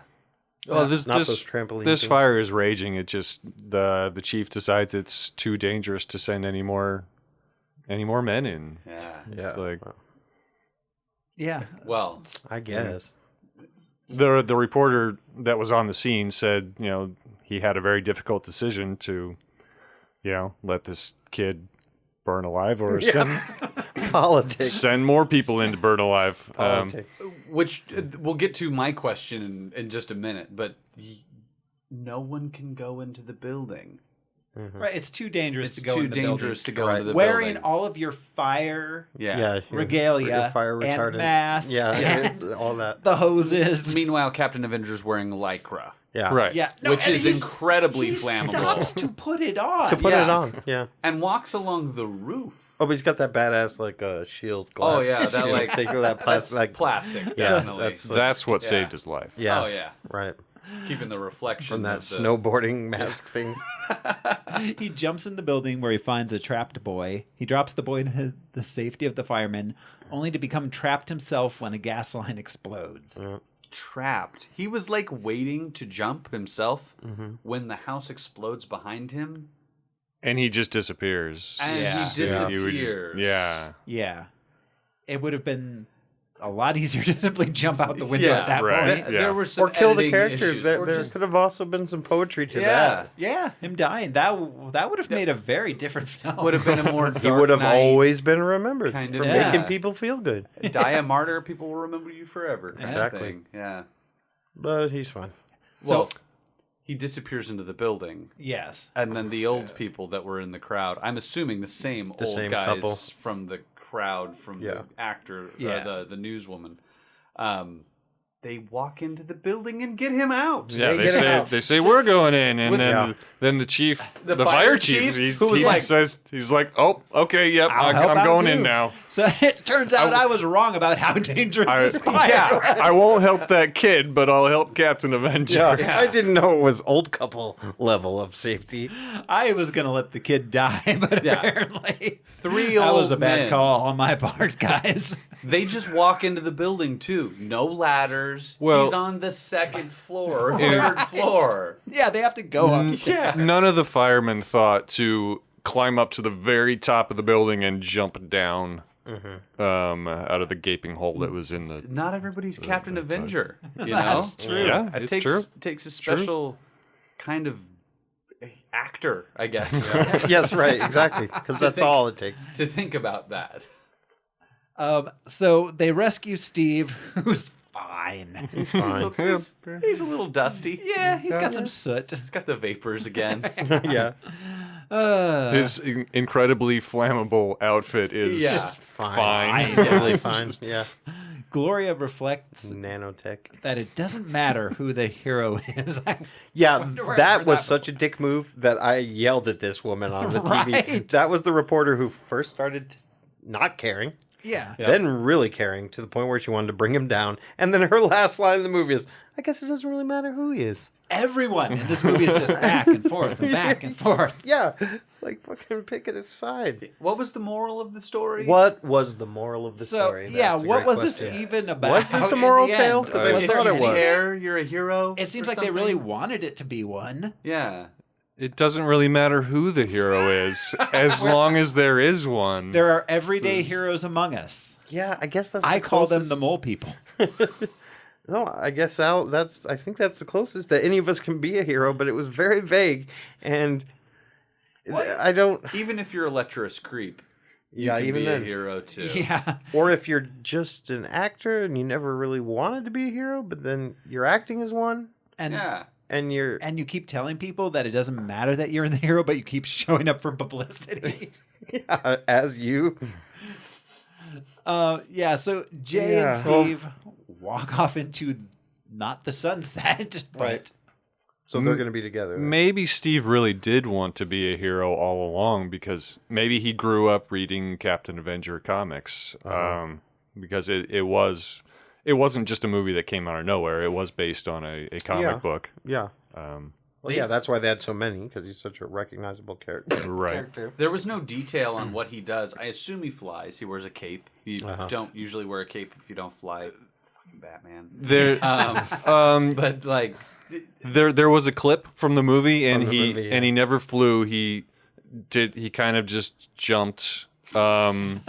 Oh, Not those trampoline this things. fire is raging. It just the chief decides it's too dangerous to send any more men in. Yeah. Yeah. It's like Yeah. Well, I guess. the reporter that was on the scene said, he had a very difficult decision to, let this kid burn alive or Politics. send more people in to burn alive. Politics. which we'll get to my question in just a minute, but no one can go into the building. Right. It's too dangerous It's to go too in the dangerous to building. go into the Wearing building. all of your fire Yeah. regalia your fire and retardant. mask Yeah, and all that. the hoses. Meanwhile, Captain Avenger's wearing lycra. Yeah. Right. Yeah. No, Which and is he's- incredibly he flammable. stops to put it on. To put Yeah. it on. Yeah. And walks along the roof. Oh, but he's got that badass shield glass. Oh yeah, that shield. like Think of that that's plastic. plastic, Yeah, definitely. That's what Yeah. saved his life. Yeah. Oh yeah, Right. keeping the reflection From that of the, snowboarding mask thing. He jumps in the building where he finds a trapped boy. He drops the boy in the safety of the firemen, only to become trapped himself when a gas line explodes. trapped. He was like waiting to jump himself when the house explodes behind him, And he just disappears. and he disappears. Yeah. It would have been a lot easier to simply jump out the window at that right. point. Yeah. There were some Or kill the editing character. issues, There or just- could have also been some poetry to yeah. that. Yeah, him dying. That would have made a very different film. Would have been a more dark He would have night. always been remembered Kind for of, making yeah. people feel good. Die a martyr, people will remember you forever. Kind Exactly. Of thing. Yeah. But he's fine. Well, he disappears into the building. Yes. And then the old people that were in the crowd, I'm assuming the same old same guys couple. from the crowd, from the actor, Yeah. the newswoman, they walk into the building and get him out. Yeah, They get him out. they say we're going in, and Yeah. then the chief, The the fire fire chief, chief, who was he like- says he's like, oh, okay, yep, I'll help I'm out going in too. now. So it turns out I was wrong about how dangerous this fire was. I won't help that kid, but I'll help Captain Avenger. I didn't know it was old couple level of safety. I was going to let the kid die, but Yeah. apparently Three that old was a bad men. call on my part, guys. They just walk into the building too. No ladders. Well- He's on the second floor, or third floor. Yeah, they have to go up. Yeah. None of the firemen thought to climb up to the very top of the building and jump down out of the gaping hole that was in the. Not everybody's Captain Avenger. You know, That's true. Yeah, it it's takes true. takes a special kind of actor, I guess, Yes, right, exactly. Because that's all it takes. to think about that. So they rescue Steve, who's fine. He's fine. He's a little dusty. Yeah, he's got some soot. He's got the vapors again. Yeah. His incredibly flammable outfit is fine. Really fine. Yeah. Gloria reflects Nanotech. that it doesn't matter who the hero is. Yeah, wonder where I that heard was that such a dick move that I yelled at this woman on the TV. Right. That was the reporter who first started not caring. Yeah. Then really caring to the point where she wanted to bring him down. And then her last line in the movie is, I guess it doesn't really matter who he is. Everyone in this movie is just back and forth and back and forth. Yeah. Like, fucking pick a side. What was the moral of the story? What was the moral of the story? Yeah, That's a what great was question. this even about? Was this a in moral the tale? end? Because I If thought you it was. care, you're a hero. It seems or like they really something? wanted it to be one. Yeah. It doesn't really matter who the hero is, as long as there is one. There are everyday heroes among us. Yeah, I guess that's I the call them closest. the mole people. No, I guess Al. I think that's the closest that any of us can be a hero. But it was very vague, and I don't. Even if you're a lecherous creep, you Yeah, can even be then. a hero too. Yeah. Or if you're just an actor and you never really wanted to be a hero, but then you're acting as one, And Yeah. and you're and you keep telling people that it doesn't matter that you're the hero, but you keep showing up for publicity. as you. Yeah, so Jay Yeah. and Steve walk off into not the sunset. but- Right. So they're going to be together. right? Maybe Steve really did want to be a hero all along because maybe he grew up reading Captain Avenger comics. Because it wasn't just a movie that came out of nowhere. It was based on a comic book. Yeah. Well, yeah, that's why they had so many, because he's such a recognizable character. Right. There was no detail on what he does. I assume he flies. He wears a cape. You don't usually wear a cape if you don't fly. Fucking Batman. There, But like, there was a clip from the movie, and From the movie, yeah. he never flew. He kind of just jumped from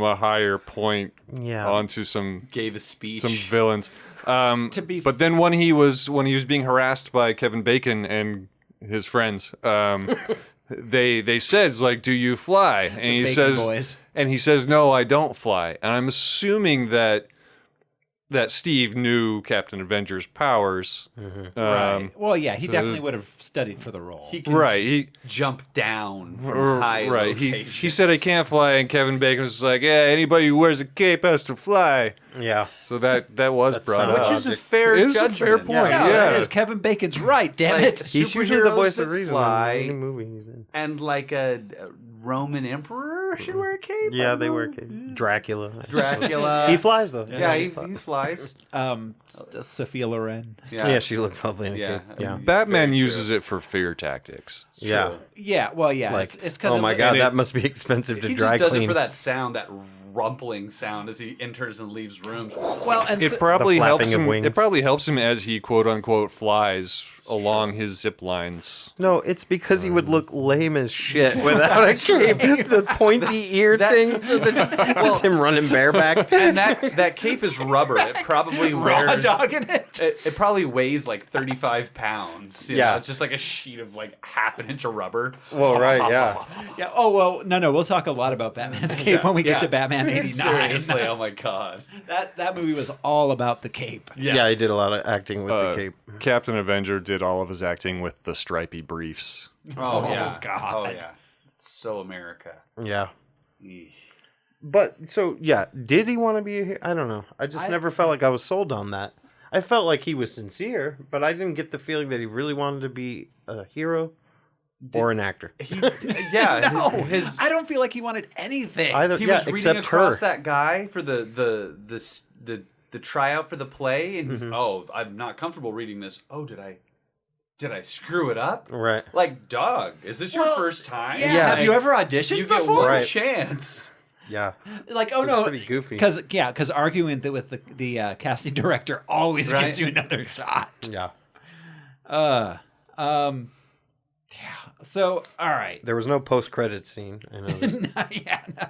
a higher point onto some gave a speech. some villains. But then when he was being harassed by Kevin Bacon and his friends, they said like, "Do you fly?" And he says, "No, I don't fly." And I'm assuming that Steve knew Captain Avenger's powers. Right. Well, yeah, he definitely would have studied for the role. He can He jump down from high locations. He said, "I can't fly," and Kevin Bacon was like, "Yeah, anybody who wears a cape has to fly." Yeah. So that was brought up. Which is a fair It is a judgment. fair point. Yeah, Yeah. it is. Kevin Bacon's right. Damn Like, it. He's usually the superheroes voice of that reason fly, in any movie he's in. and like a Roman emperor should wear a cape. Yeah, I they don't wear know. cape. Dracula. Dracula. He flies, though. Yeah, he flies. Sophia Loren. Yeah, she looks lovely in a Yeah. cape. Yeah. Batman uses it for fear tactics. Yeah. Yeah, well, yeah. Like, it's because oh my god, that must be expensive to He dry just does clean. it for that sound, that rumpling sound as he enters and leaves rooms. Well, and It probably The helps flapping of him. wings. It probably helps him as he quote unquote flies along his zip lines. No, it's because he would look lame as shit without a cape. The pointy ear things. And just him running bareback. And that cape is rubber. It probably raw wears. dogging it. It probably weighs like 35 pounds. You Yeah. know? It's just like a sheet of like half an inch of rubber. Well, right, yeah. Yeah. Oh well, no. We'll talk a lot about Batman's cape when we get to Batman '89. Seriously, oh my god. That movie was all about the cape. Yeah, he did a lot of acting with the cape. Captain Avenger did all of his acting with the stripy briefs. Oh, yeah. God. Oh yeah. It's so America. Yeah. Eesh. But, so, yeah, did he want to be a hero? I don't know. I just never felt like I was sold on that. I felt like he was sincere, but I didn't get the feeling that he really wanted to be a hero or an actor. Yeah. No, his I don't feel like he wanted anything. Either, he yeah, was reading except across her. that guy for the tryout for the play, and he's I'm not comfortable reading this. Oh, did I screw it up? Right. Like, dog, is this your first time? Yeah. Yeah. Have you ever auditioned You get before? one Right. chance. Yeah. Like, oh It's no, pretty goofy. Because arguing with the casting director always Right. gives you another shot. Yeah. So, all right. There was no post-credit scene. I know.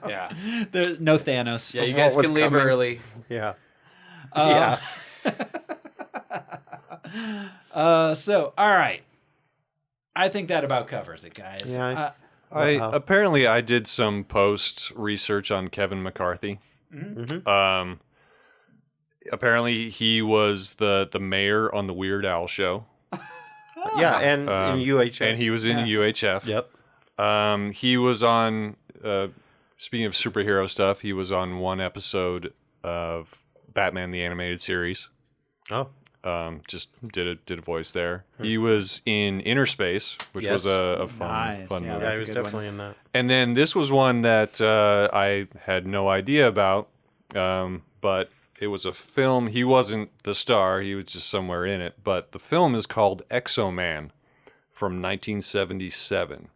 Yeah. There's no Thanos. Yeah, you guys can leave early. Yeah. Yeah. So, all right. I think that about covers it, guys. Yeah. Apparently I did some post research on Kevin McCarthy. Apparently he was the mayor on the Weird Al show. Yeah, and in UHF. And he was in UHF. Yep. He was on, speaking of superhero stuff, he was on one episode of Batman the Animated Series. Oh. Just did a voice there. He was in Inner Space, which was a fun movie. Yeah, he was definitely in that. And then this was one that I had no idea about, but it was a film. He wasn't the star. He was just somewhere in it. But the film is called Exo-Man from 1977,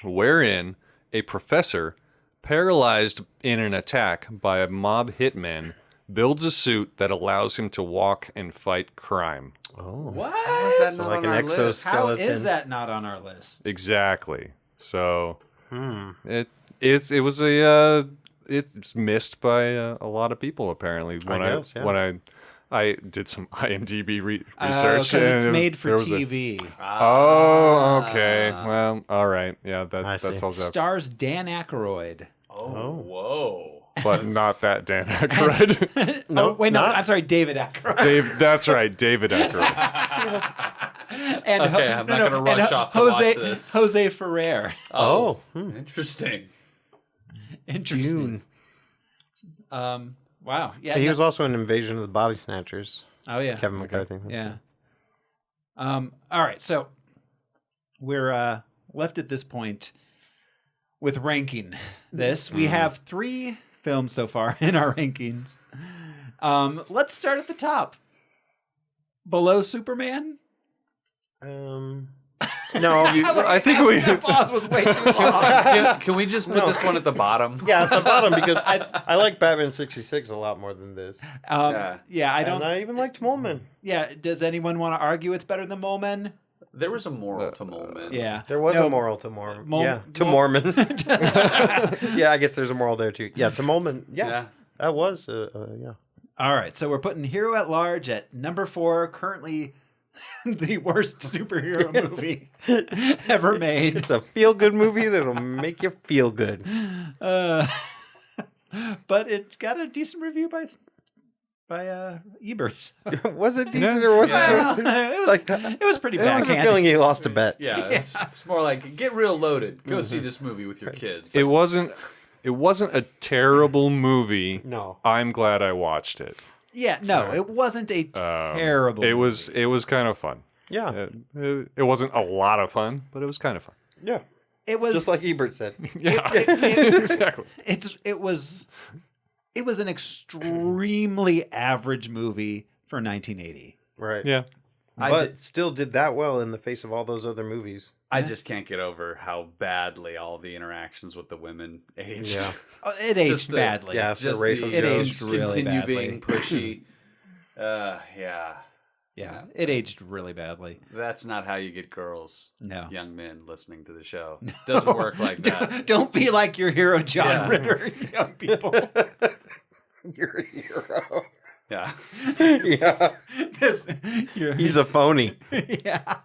wherein a professor, paralyzed in an attack by a mob hitman, builds a suit that allows him to walk and fight crime. Oh. What? How is that not like on an our exoskeleton. How is that not on our list? Exactly. So it's missed by a lot lot of people apparently. When I did some IMDb research, it's and made for TV. Oh, okay. Well, all right. Yeah, that solves that. Stars Dan Aykroyd. Oh, whoa. But not that Dan Aykroyd. No, I'm sorry, David Aykroyd. That's right, David Aykroyd. And okay, I'm not going to rush off to watch this. Jose Ferrer. Oh, interesting. Interesting. Wow. Yeah. He was also in Invasion of the Body Snatchers. Oh yeah. Kevin McCarthy. Yeah. All right. So we're left at this point with ranking this. We have 3 films so far in our rankings. Let's start at the top. Below Superman? No, I think we. That pause was way too long. Can we just put this one at the bottom? Yeah, at the bottom, because I like Batman 66 a lot more than this. Yeah, I don't. And I even liked Mole Man. Yeah, does anyone want to argue it's better than Mole Men? There was a moral to Mole Man. Yeah. There was a moral to Mormon. Mormon. Yeah, I guess there's a moral there too. Yeah, to Molman. Yeah. That was, yeah. All right, so we're putting Hero at Large at number 4, currently the worst superhero movie ever made. It's a feel-good movie that'll make you feel good. But it got a decent review by Ebert. Was it decent or was it like it was pretty bad? bad. I was a feeling he lost a bet. Yeah, it's more like get real loaded. Go see this movie with your kids. It wasn't a terrible movie. No. I'm glad I watched it. Yeah, no, it wasn't a terrible movie. It was kind of fun. Yeah. It wasn't a lot of fun, but it was kind of fun. Yeah. It was just like Ebert said. Yeah. Exactly. It was an extremely average movie for 1980. Right. Yeah. But still did that well in the face of all those other movies. I just can't get over how badly all the interactions with the women aged. Yeah. It aged badly. Yeah, just racial it jokes. aged really continue badly. being pushy. Yeah, it aged really badly. That's not how you get girls, No. young men listening to the show. Doesn't work like that. Don't be like your hero, John Ritter, young people. You're a hero. Yeah. Yeah. He's a phony. Yeah.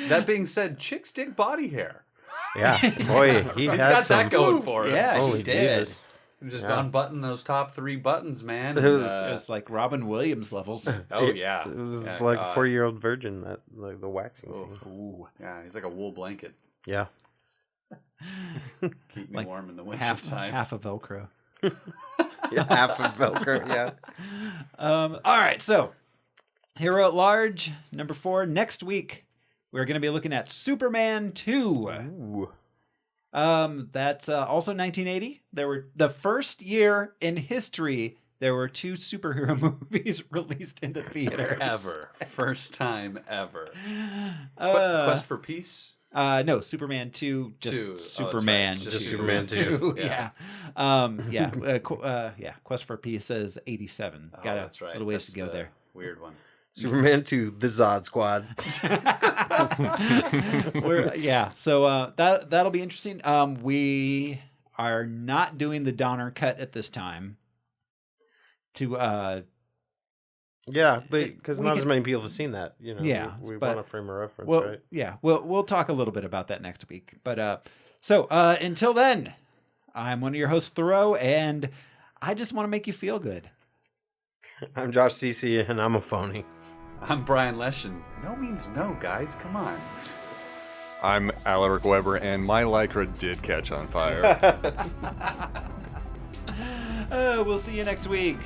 That being said, chicks dig body hair. Yeah. Boy, He's got that going for him. Yeah, Holy he did. Jesus. Just unbutton those top 3 buttons, man. It was- It was like Robin Williams levels. Oh yeah, It was Yeah, like a 4-year-old virgin, that like the waxing scene. Ooh. yeah. He's like a wool blanket, Yeah. keep me Like warm in the winter Half time. a Velcro. Yeah, half of Velcro, yeah. All right, so Hero at Large, number 4. Next week, we're going to be looking at Superman 2. Ooh. That's also 1980. There were the first year in history there were 2 superhero movies released into theater Ever, first time ever. Uh, Quest for Peace. No, Superman 2, just 2. Superman. Just 2. Superman 2. Yeah. Quest for Peace says 87. Oh, Got that's right. a little ways That's to go the there. Weird one. Superman 2, the Zod Squad. So that'll be interesting. We are not doing the Donner cut at this time. Because not as many people have seen that. You know, we want to frame a reference, right? Yeah, we'll talk a little bit about that next week. But until then, I'm one of your hosts, Thoreau, and I just want to make you feel good. I'm Josh Cece, and I'm a phony. I'm Brian Leshin. No means no, guys. Come on. I'm Alaric Weber, and my Lycra did catch on fire. We'll see you next week.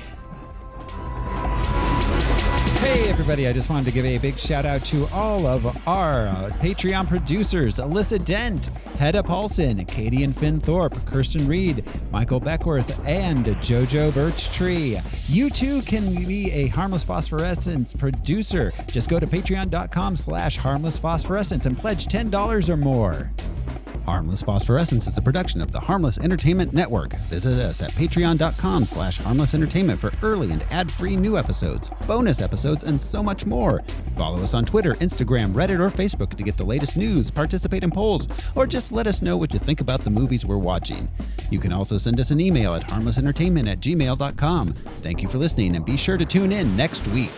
Hey everybody, I just wanted to give a big shout out to all of our Patreon producers: Alyssa Dent, Hedda Paulson, Katie and Finn Thorpe, Kirsten Reed, Michael Beckworth, and Jojo Birchtree. You too can be a Harmless Phosphorescence producer. Just go to patreon.com/harmlessphosphorescence and pledge $10 or more. Harmless Phosphorescence is a production of the Harmless Entertainment Network. Visit us at patreon.com/harmlessentertainment for early and ad-free new episodes, bonus episodes, and so much more. Follow us on Twitter, Instagram, Reddit, or Facebook to get the latest news, participate in polls, or just let us know what you think about the movies we're watching. You can also send us an email at harmlessentertainment@gmail.com. Thank you for listening, and be sure to tune in next week.